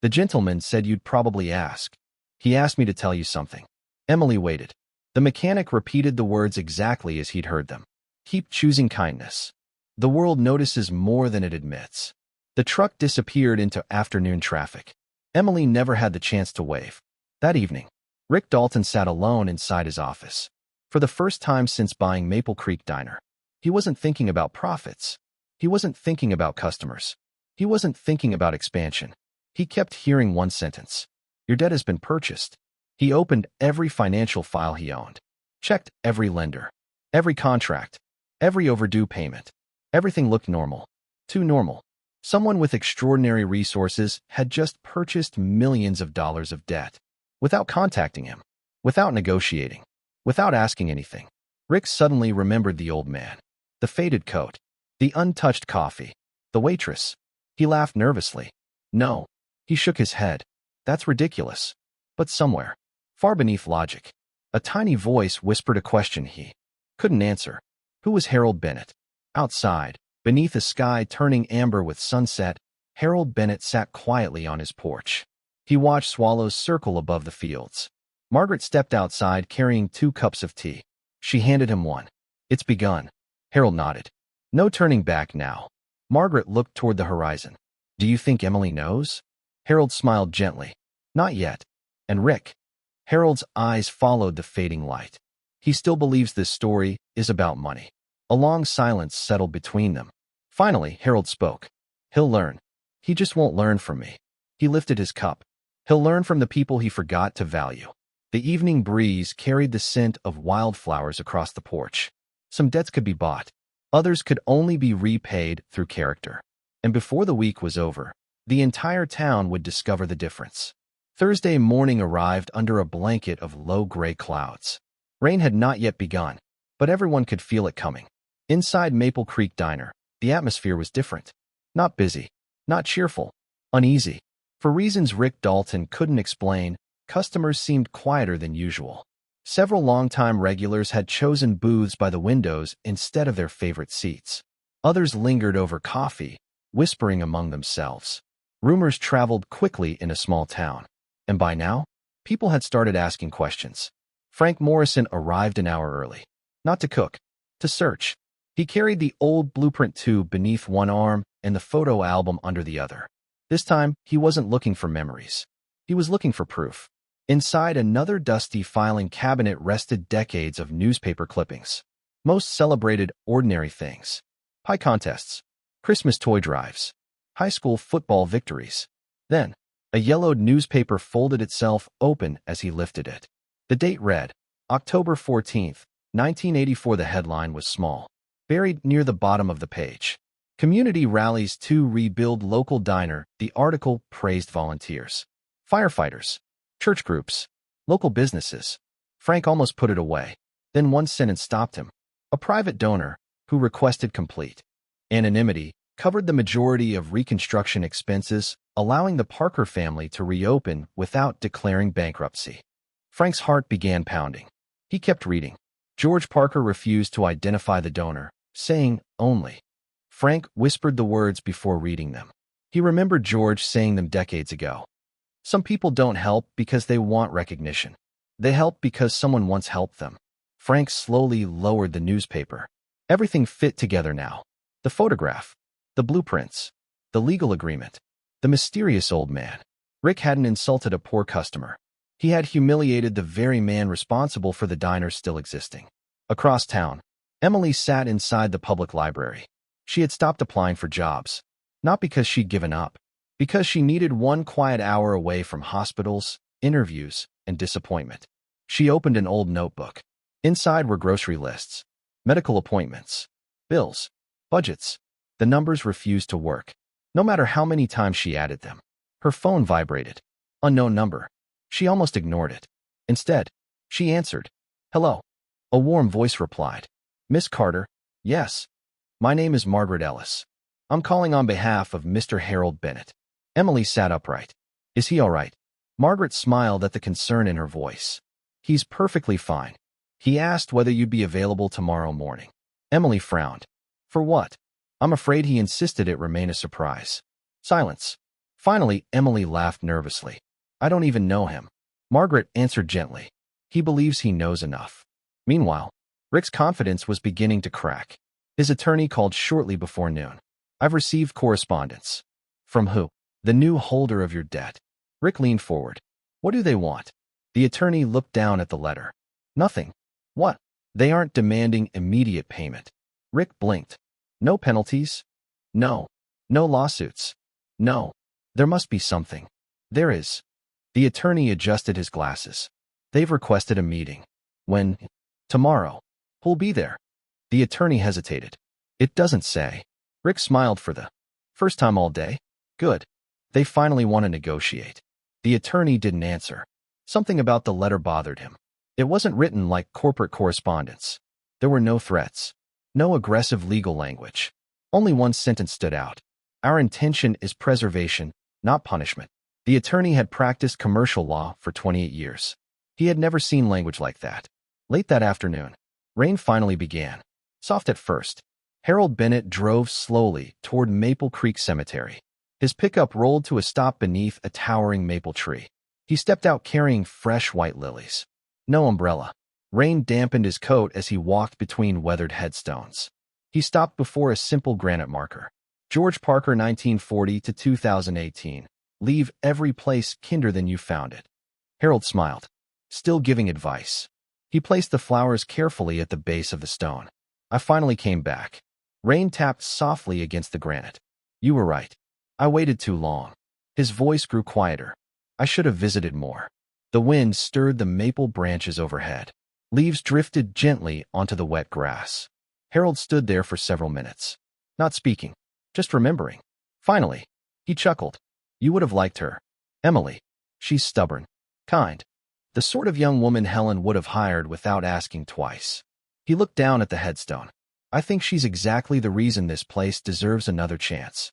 The gentleman said you'd probably ask. He asked me to tell you something. Emily waited. The mechanic repeated the words exactly as he'd heard them. Keep choosing kindness. The world notices more than it admits. The truck disappeared into afternoon traffic. Emily never had the chance to wave. That evening, Rick Dalton sat alone inside his office. For the first time since buying Maple Creek Diner, he wasn't thinking about profits. He wasn't thinking about customers. He wasn't thinking about expansion. He kept hearing one sentence. Your debt has been purchased. He opened every financial file he owned. Checked every lender. Every contract. Every overdue payment. Everything looked normal. Too normal. Someone with extraordinary resources had just purchased millions of dollars of debt. Without contacting him. Without negotiating. Without asking anything. Rick suddenly remembered the old man. The faded coat. The untouched coffee. The waitress. He laughed nervously. No. He shook his head. That's ridiculous. But somewhere, far beneath logic, a tiny voice whispered a question he couldn't answer. Who was Harold Bennett? Outside, beneath a sky turning amber with sunset, Harold Bennett sat quietly on his porch. He watched swallows circle above the fields. Margaret stepped outside carrying 2 cups of tea. She handed him one. It's begun. Harold nodded. No turning back now. Margaret looked toward the horizon. Do you think Emily knows? Harold smiled gently. Not yet. And Rick? Harold's eyes followed the fading light. He still believes this story is about money. A long silence settled between them. Finally, Harold spoke. He'll learn. He just won't learn from me. He lifted his cup. He'll learn from the people he forgot to value. The evening breeze carried the scent of wildflowers across the porch. Some debts could be bought. Others could only be repaid through character. And before the week was over, the entire town would discover the difference. Thursday morning arrived under a blanket of low gray clouds. Rain had not yet begun, but everyone could feel it coming. Inside Maple Creek Diner, the atmosphere was different. Not busy, not cheerful, uneasy. For reasons Rick Dalton couldn't explain, customers seemed quieter than usual. Several longtime regulars had chosen booths by the windows instead of their favorite seats. Others lingered over coffee, whispering among themselves. Rumors traveled quickly in a small town. And by now, people had started asking questions. Frank Morrison arrived an hour early. Not to cook, to search. He carried the old blueprint tube beneath one arm and the photo album under the other. This time, he wasn't looking for memories. He was looking for proof. Inside another dusty filing cabinet rested decades of newspaper clippings. Most celebrated ordinary things. Pie contests, Christmas toy drives, high school football victories. Then, a yellowed newspaper folded itself open as he lifted it. The date read, October 14th, 1984. The headline was small, buried near the bottom of the page. Community rallies to rebuild local diner. The article praised volunteers, firefighters, church groups, local businesses. Frank almost put it away. Then one sentence stopped him. A private donor, who requested complete anonymity, covered the majority of reconstruction expenses, allowing the Parker family to reopen without declaring bankruptcy. Frank's heart began pounding. He kept reading. George Parker refused to identify the donor, saying, only. Frank whispered the words before reading them. He remembered George saying them decades ago. Some people don't help because they want recognition. They help because someone once helped them. Frank slowly lowered the newspaper. Everything fit together now. The photograph, the blueprints, the legal agreement, the mysterious old man. Rick hadn't insulted a poor customer. He had humiliated the very man responsible for the diner still existing. Across town, Emily sat inside the public library. She had stopped applying for jobs, not because she'd given up, because she needed one quiet hour away from hospitals, interviews, and disappointment. She opened an old notebook. Inside were grocery lists, medical appointments, bills, budgets. The numbers refused to work, no matter how many times she added them. Her phone vibrated. Unknown number. She almost ignored it. Instead, she answered. Hello. A warm voice replied. Miss Carter? Yes. My name is Margaret Ellis. I'm calling on behalf of Mr. Harold Bennett. Emily sat upright. Is he all right? Margaret smiled at the concern in her voice. He's perfectly fine. He asked whether you'd be available tomorrow morning. Emily frowned. For what? I'm afraid he insisted it remain a surprise. Silence. Finally, Emily laughed nervously. I don't even know him. Margaret answered gently. He believes he knows enough. Meanwhile, Rick's confidence was beginning to crack. His attorney called shortly before noon. I've received correspondence. From who? The new holder of your debt. Rick leaned forward. What do they want? The attorney looked down at the letter. Nothing. What? They aren't demanding immediate payment. Rick blinked. No penalties? No. No lawsuits? No. There must be something. There is. The attorney adjusted his glasses. They've requested a meeting. When? Tomorrow. Who'll be there? The attorney hesitated. It doesn't say. Rick smiled for the first time all day. Good. They finally want to negotiate. The attorney didn't answer. Something about the letter bothered him. It wasn't written like corporate correspondence. There were no threats. No aggressive legal language. Only one sentence stood out. Our intention is preservation, not punishment. The attorney had practiced commercial law for 28 years. He had never seen language like that. Late that afternoon, rain finally began. Soft at first, Harold Bennett drove slowly toward Maple Creek Cemetery. His pickup rolled to a stop beneath a towering maple tree. He stepped out carrying fresh white lilies. No umbrella. Rain dampened his coat as he walked between weathered headstones. He stopped before a simple granite marker. George Parker, 1940 to 2018. Leave every place kinder than you found it. Harold smiled, still giving advice. He placed the flowers carefully at the base of the stone. I finally came back. Rain tapped softly against the granite. You were right. I waited too long. His voice grew quieter. I should have visited more. The wind stirred the maple branches overhead. Leaves drifted gently onto the wet grass. Harold stood there for several minutes, not speaking, just remembering. Finally, he chuckled. You would have liked her. Emily. She's stubborn, kind. The sort of young woman Helen would have hired without asking twice. He looked down at the headstone. I think she's exactly the reason this place deserves another chance.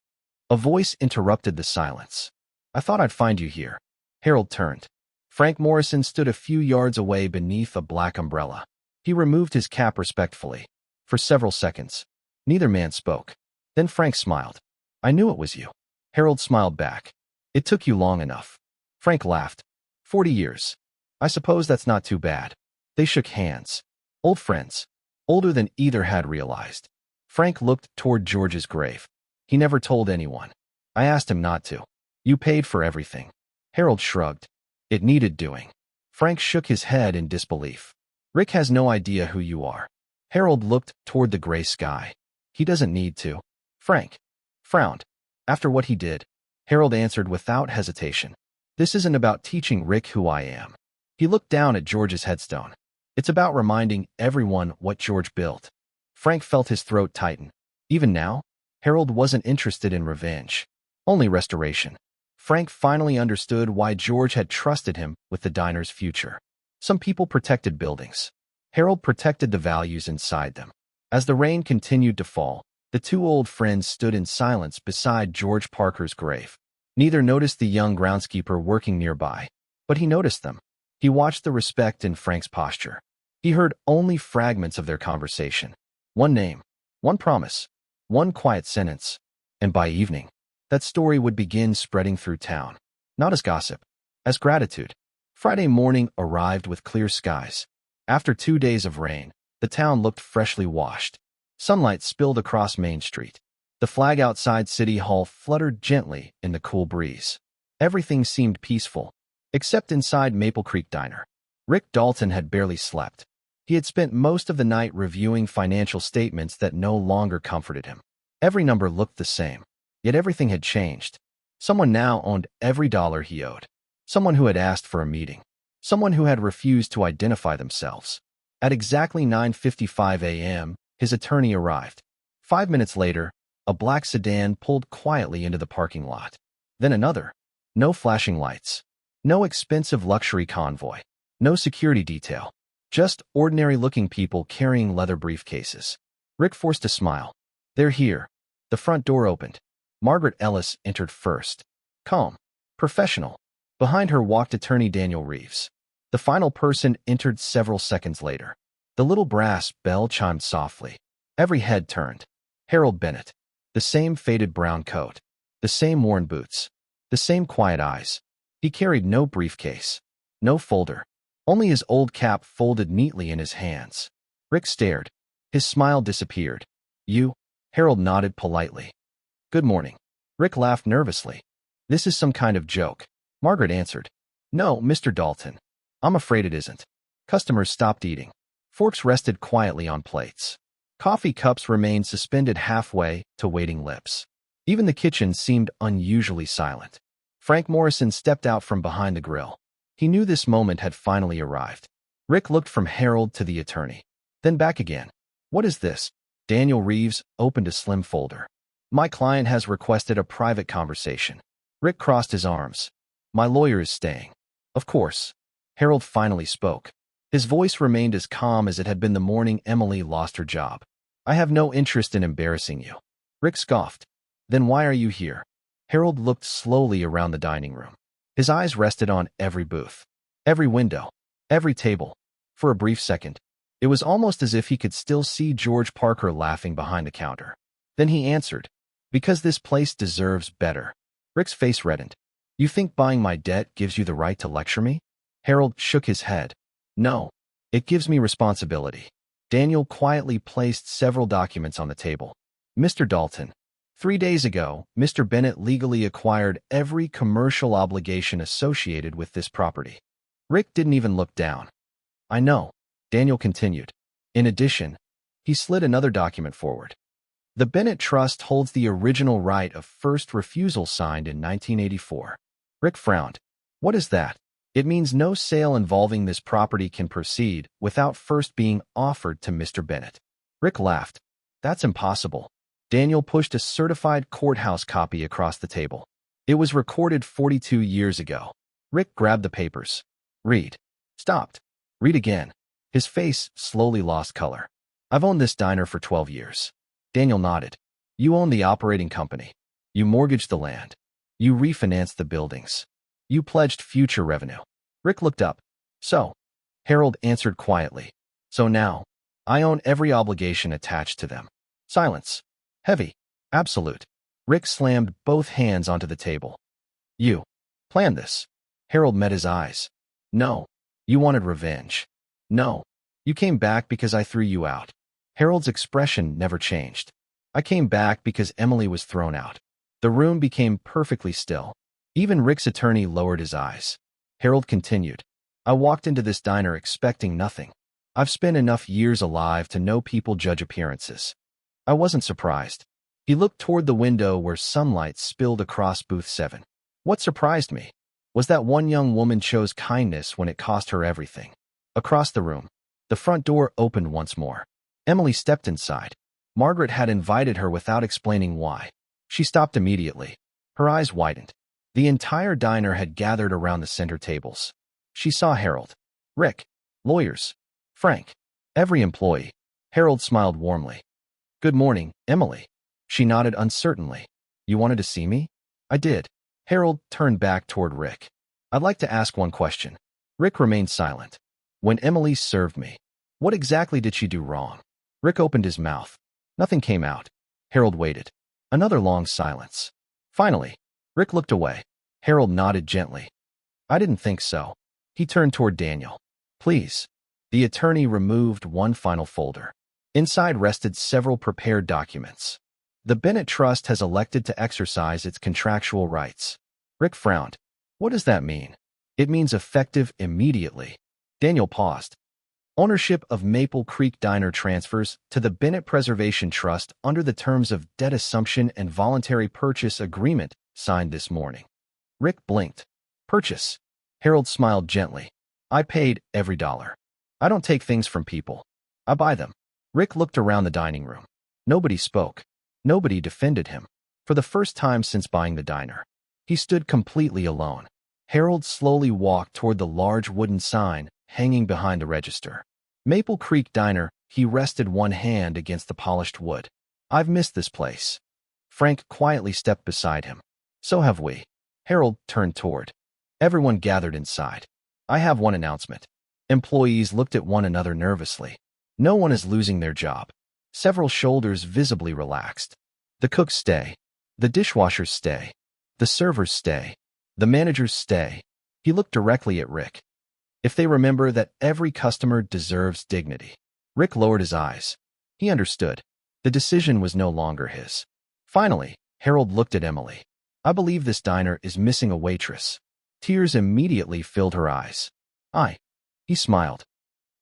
A voice interrupted the silence. I thought I'd find you here. Harold turned. Frank Morrison stood a few yards away beneath a black umbrella. He removed his cap respectfully. For several seconds, neither man spoke. Then Frank smiled. I knew it was you. Harold smiled back. It took you long enough. Frank laughed. 40 years. I suppose that's not too bad. They shook hands. Old friends. Older than either had realized. Frank looked toward George's grave. He never told anyone. I asked him not to. You paid for everything. Harold shrugged. It needed doing. Frank shook his head in disbelief. Rick has no idea who you are. Harold looked toward the gray sky. He doesn't need to. Frank frowned. After what he did, Harold answered without hesitation. This isn't about teaching Rick who I am. He looked down at George's headstone. It's about reminding everyone what George built. Frank felt his throat tighten. Even now, Harold wasn't interested in revenge. Only restoration. Frank finally understood why George had trusted him with the diner's future. Some people protected buildings. Harold protected the values inside them. As the rain continued to fall, the two old friends stood in silence beside George Parker's grave. Neither noticed the young groundskeeper working nearby, but he noticed them. He watched the respect in Frank's posture. He heard only fragments of their conversation. One name, one promise, one quiet sentence. And by evening, that story would begin spreading through town. Not as gossip, as gratitude. Friday morning arrived with clear skies. After 2 days of rain, the town looked freshly washed. Sunlight spilled across Main Street. The flag outside City Hall fluttered gently in the cool breeze. Everything seemed peaceful, except inside Maple Creek Diner. Rick Dalton had barely slept. He had spent most of the night reviewing financial statements that no longer comforted him. Every number looked the same, yet everything had changed. Someone now owned every dollar he owed. Someone who had asked for a meeting. Someone who had refused to identify themselves. At exactly 9:55 a.m., his attorney arrived. 5 minutes later, a black sedan pulled quietly into the parking lot. Then another. No flashing lights. No expensive luxury convoy. No security detail. Just ordinary-looking people carrying leather briefcases. Rick forced a smile. They're here. The front door opened. Margaret Ellis entered first. Calm. Professional. Behind her walked attorney Daniel Reeves. The final person entered several seconds later. The little brass bell chimed softly. Every head turned. Harold Bennett. The same faded brown coat. The same worn boots. The same quiet eyes. He carried no briefcase. No folder. Only his old cap folded neatly in his hands. Rick stared. His smile disappeared. You? Harold nodded politely. Good morning. Rick laughed nervously. This is some kind of joke. Margaret answered. No, Mr. Dalton. I'm afraid it isn't. Customers stopped eating. Forks rested quietly on plates. Coffee cups remained suspended halfway to waiting lips. Even the kitchen seemed unusually silent. Frank Morrison stepped out from behind the grill. He knew this moment had finally arrived. Rick looked from Harold to the attorney, then back again. What is this? Daniel Reeves opened a slim folder. My client has requested a private conversation. Rick crossed his arms. My lawyer is staying. Of course. Harold finally spoke. His voice remained as calm as it had been the morning Emily lost her job. I have no interest in embarrassing you. Rick scoffed. Then why are you here? Harold looked slowly around the dining room. His eyes rested on every booth, every window, every table. For a brief second, it was almost as if he could still see George Parker laughing behind the counter. Then he answered, because this place deserves better. Rick's face reddened. You think buying my debt gives you the right to lecture me? Harold shook his head. No, it gives me responsibility. Daniel quietly placed several documents on the table. Mr. Dalton. 3 days ago, Mr. Bennett legally acquired every commercial obligation associated with this property. Rick didn't even look down. I know, Daniel continued. In addition, he slid another document forward. The Bennett Trust holds the original right of first refusal signed in 1984. Rick frowned. What is that? It means no sale involving this property can proceed without first being offered to Mr. Bennett. Rick laughed. That's impossible. Daniel pushed a certified courthouse copy across the table. It was recorded 42 years ago. Rick grabbed the papers. Read. Stopped. Read again. His face slowly lost color. I've owned this diner for 12 years. Daniel nodded. You own the operating company. You mortgaged the land. You refinanced the buildings. You pledged future revenue. Rick looked up. So? Harold answered quietly. So now, I own every obligation attached to them. Silence. Heavy. Absolute. Rick slammed both hands onto the table. You planned this. Harold met his eyes. No. You wanted revenge. No. You came back because I threw you out. Harold's expression never changed. I came back because Emily was thrown out. The room became perfectly still. Even Rick's attorney lowered his eyes. Harold continued. I walked into this diner expecting nothing. I've spent enough years alive to know people judge appearances. I wasn't surprised. He looked toward the window where sunlight spilled across booth 7. What surprised me was that one young woman chose kindness when it cost her everything. Across the room, the front door opened once more. Emily stepped inside. Margaret had invited her without explaining why. She stopped immediately. Her eyes widened. The entire diner had gathered around the center tables. She saw Harold, Rick, lawyers, Frank, every employee. Harold smiled warmly. "Good morning, Emily." She nodded uncertainly. "You wanted to see me?" "I did." Harold turned back toward Rick. "I'd like to ask one question." Rick remained silent. "When Emily served me, what exactly did she do wrong?" Rick opened his mouth. Nothing came out. Harold waited. Another long silence. Finally, Rick looked away. Harold nodded gently. "I didn't think so." He turned toward Daniel. "Please." The attorney removed one final folder. Inside rested several prepared documents. "The Bennett Trust has elected to exercise its contractual rights." Rick frowned. "What does that mean?" "It means effective immediately." Daniel paused. "Ownership of Maple Creek Diner transfers to the Bennett Preservation Trust under the terms of debt assumption and voluntary purchase agreement signed this morning." Rick blinked. "Purchase?" Harold smiled gently. "I paid every dollar. I don't take things from people. I buy them." Rick looked around the dining room. Nobody spoke. Nobody defended him. For the first time since buying the diner, he stood completely alone. Harold slowly walked toward the large wooden sign hanging behind the register. Maple Creek Diner. He rested one hand against the polished wood. "I've missed this place." Frank quietly stepped beside him. "So have we." Harold turned toward. Everyone gathered inside. "I have one announcement." Employees looked at one another nervously. No one is losing their job. Several shoulders visibly relaxed. The cooks stay. The dishwashers stay. The servers stay. The managers stay. He looked directly at Rick. "If they remember that every customer deserves dignity." Rick lowered his eyes. He understood. The decision was no longer his. Finally, Harold looked at Emily. "I believe this diner is missing a waitress." Tears immediately filled her eyes. He smiled.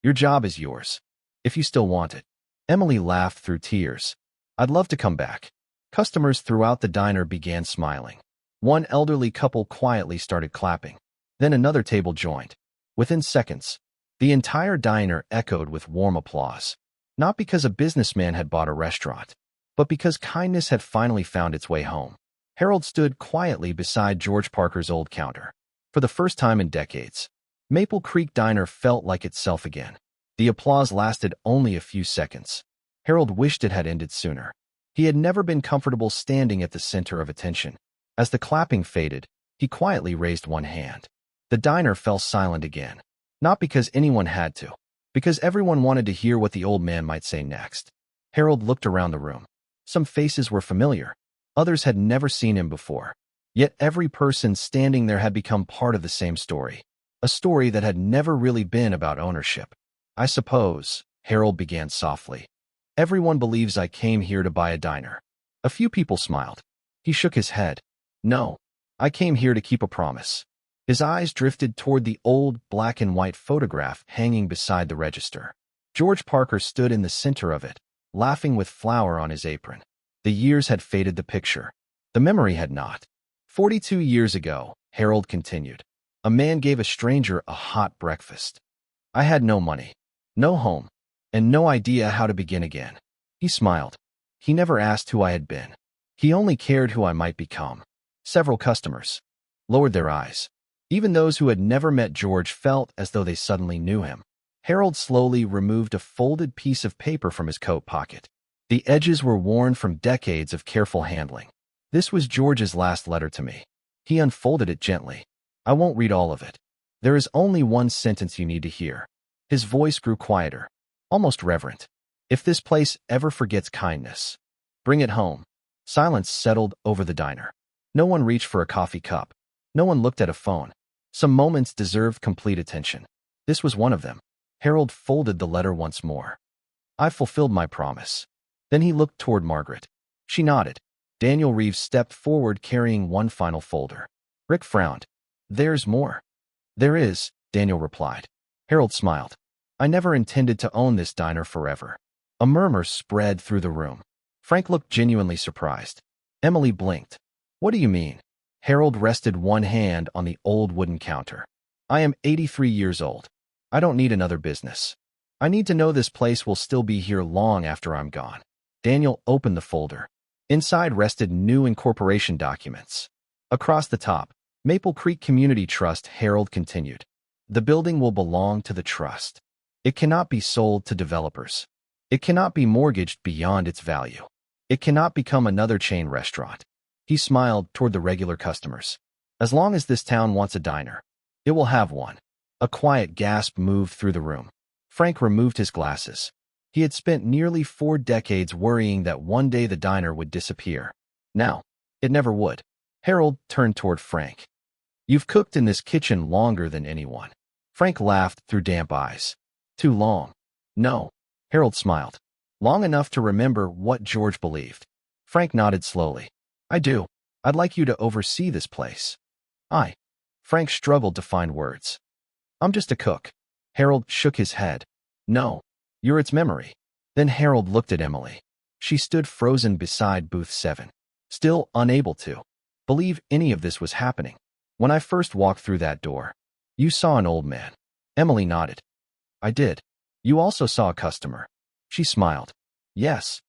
"Your job is yours. If you still want it." Emily laughed through tears. "I'd love to come back." Customers throughout the diner began smiling. One elderly couple quietly started clapping. Then another table joined. Within seconds, the entire diner echoed with warm applause. Not because a businessman had bought a restaurant, but because kindness had finally found its way home. Harold stood quietly beside George Parker's old counter. For the first time in decades, Maple Creek Diner felt like itself again. The applause lasted only a few seconds. Harold wished it had ended sooner. He had never been comfortable standing at the center of attention. As the clapping faded, he quietly raised one hand. The diner fell silent again. Not because anyone had to, because everyone wanted to hear what the old man might say next. Harold looked around the room. Some faces were familiar. Others had never seen him before. Yet every person standing there had become part of the same story. A story that had never really been about ownership. "I suppose," Harold began softly, "everyone believes I came here to buy a diner." A few people smiled. He shook his head. "No, I came here to keep a promise." His eyes drifted toward the old black and white photograph hanging beside the register. George Parker stood in the center of it, laughing with flour on his apron. The years had faded the picture. The memory had not. 42 years ago, Harold continued, a man gave a stranger a hot breakfast. I had no money, no home, and no idea how to begin again. He smiled. He never asked who I had been. He only cared who I might become. Several customers lowered their eyes. Even those who had never met George felt as though they suddenly knew him. Harold slowly removed a folded piece of paper from his coat pocket. The edges were worn from decades of careful handling. This was George's last letter to me. He unfolded it gently. I won't read all of it. There is only one sentence you need to hear. His voice grew quieter, almost reverent. If this place ever forgets kindness, bring it home. Silence settled over the diner. No one reached for a coffee cup. No one looked at a phone. Some moments deserved complete attention. This was one of them. Harold folded the letter once more. I've fulfilled my promise. Then he looked toward Margaret. She nodded. Daniel Reeves stepped forward carrying one final folder. Rick frowned. There's more. There is. Daniel replied. Harold smiled. I never intended to own this diner forever. A murmur spread through the room. Frank looked genuinely surprised. Emily blinked. What do you mean? Harold rested one hand on the old wooden counter. I am 83 years old. I don't need another business. I need to know this place will still be here long after I'm gone. Daniel opened the folder. Inside rested new incorporation documents. Across the top, Maple Creek Community Trust. Harold continued. The building will belong to the trust. It cannot be sold to developers. It cannot be mortgaged beyond its value. It cannot become another chain restaurant. He smiled toward the regular customers. As long as this town wants a diner, it will have one. A quiet gasp moved through the room. Frank removed his glasses. He had spent nearly 4 decades worrying that one day the diner would disappear. Now, it never would. Harold turned toward Frank. You've cooked in this kitchen longer than anyone. Frank laughed through damp eyes. Too long. No. Harold smiled. Long enough to remember what George believed. Frank nodded slowly. I do. I'd like you to oversee this place. Frank struggled to find words. I'm just a cook. Harold shook his head. No. You're its memory. Then Harold looked at Emily. She stood frozen beside booth 7, still unable to believe any of this was happening. When I first walked through that door, you saw an old man. Emily nodded. I did. You also saw a customer. She smiled. Yes.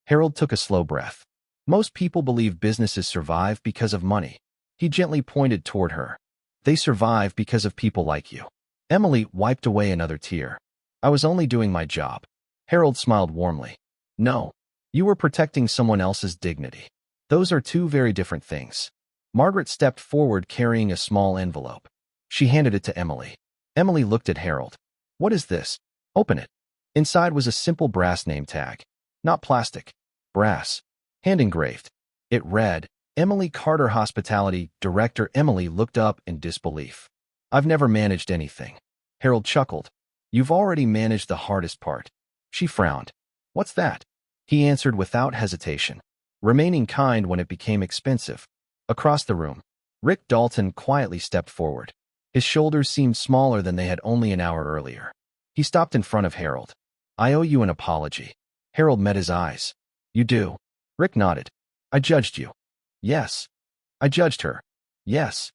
Harold took a slow breath. Most people believe businesses survive because of money. He gently pointed toward her. They survive because of people like you. Emily wiped away another tear. I was only doing my job. Harold smiled warmly. No. You were protecting someone else's dignity. Those are two very different things. Margaret stepped forward carrying a small envelope. She handed it to Emily. Emily looked at Harold. What is this? Open it. Inside was a simple brass name tag. Not plastic. Brass. Hand engraved. It read, Emily Carter Hospitality Director. Emily looked up in disbelief. I've never managed anything. Harold chuckled. You've already managed the hardest part. She frowned. What's that? He answered without hesitation. Remaining kind when it became expensive. Across the room, Rick Dalton quietly stepped forward. His shoulders seemed smaller than they had only an hour earlier. He stopped in front of Harold. I owe you an apology. Harold met his eyes. You do? Rick nodded. I judged you. Yes. I judged her. Yes.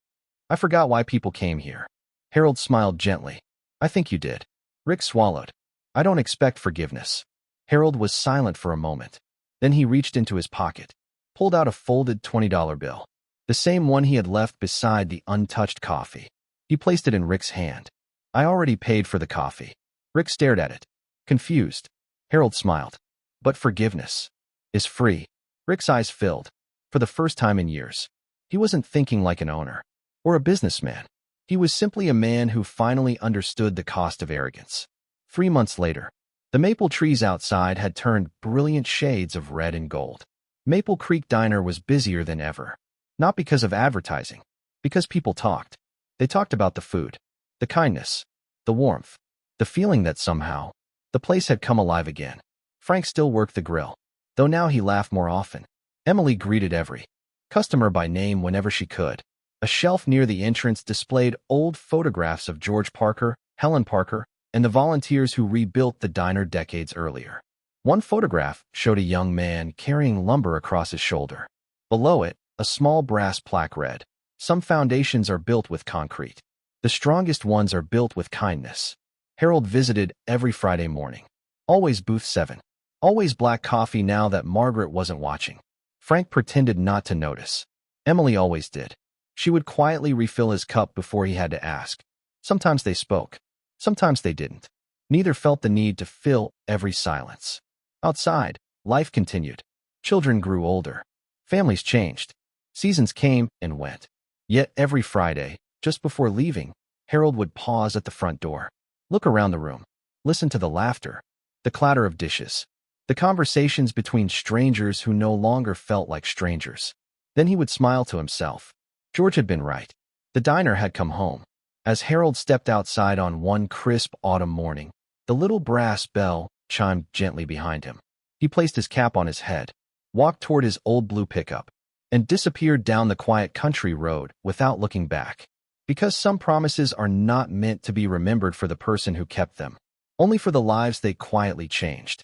I forgot why people came here. Harold smiled gently. I think you did. Rick swallowed. I don't expect forgiveness. Harold was silent for a moment. Then he reached into his pocket, pulled out a folded $20 bill, the same one he had left beside the untouched coffee. He placed it in Rick's hand. I already paid for the coffee. Rick stared at it, confused. Harold smiled. But forgiveness is free. Rick's eyes filled. For the first time in years, he wasn't thinking like an owner or a businessman. He was simply a man who finally understood the cost of arrogance. 3 months later, the maple trees outside had turned brilliant shades of red and gold. Maple Creek Diner was busier than ever. Not because of advertising, because people talked. They talked about the food, the kindness, the warmth, the feeling that somehow the place had come alive again. Frank still worked the grill, though now he laughed more often. Emily greeted every customer by name whenever she could. A shelf near the entrance displayed old photographs of George Parker, Helen Parker, and the volunteers who rebuilt the diner decades earlier. One photograph showed a young man carrying lumber across his shoulder. Below it, a small brass plaque read, Some foundations are built with concrete. The strongest ones are built with kindness. Harold visited every Friday morning. Always booth 7. Always black coffee now that Margaret wasn't watching. Frank pretended not to notice. Emily always did. She would quietly refill his cup before he had to ask. Sometimes they spoke. Sometimes they didn't. Neither felt the need to fill every silence. Outside, life continued. Children grew older. Families changed. Seasons came and went. Yet every Friday, just before leaving, Harold would pause at the front door. Look around the room. Listen to the laughter, the clatter of dishes, the conversations between strangers who no longer felt like strangers. Then he would smile to himself. George had been right. The diner had come home. As Harold stepped outside on one crisp autumn morning, the little brass bell chimed gently behind him. He placed his cap on his head, walked toward his old blue pickup, and disappeared down the quiet country road without looking back. Because some promises are not meant to be remembered for the person who kept them, only for the lives they quietly changed.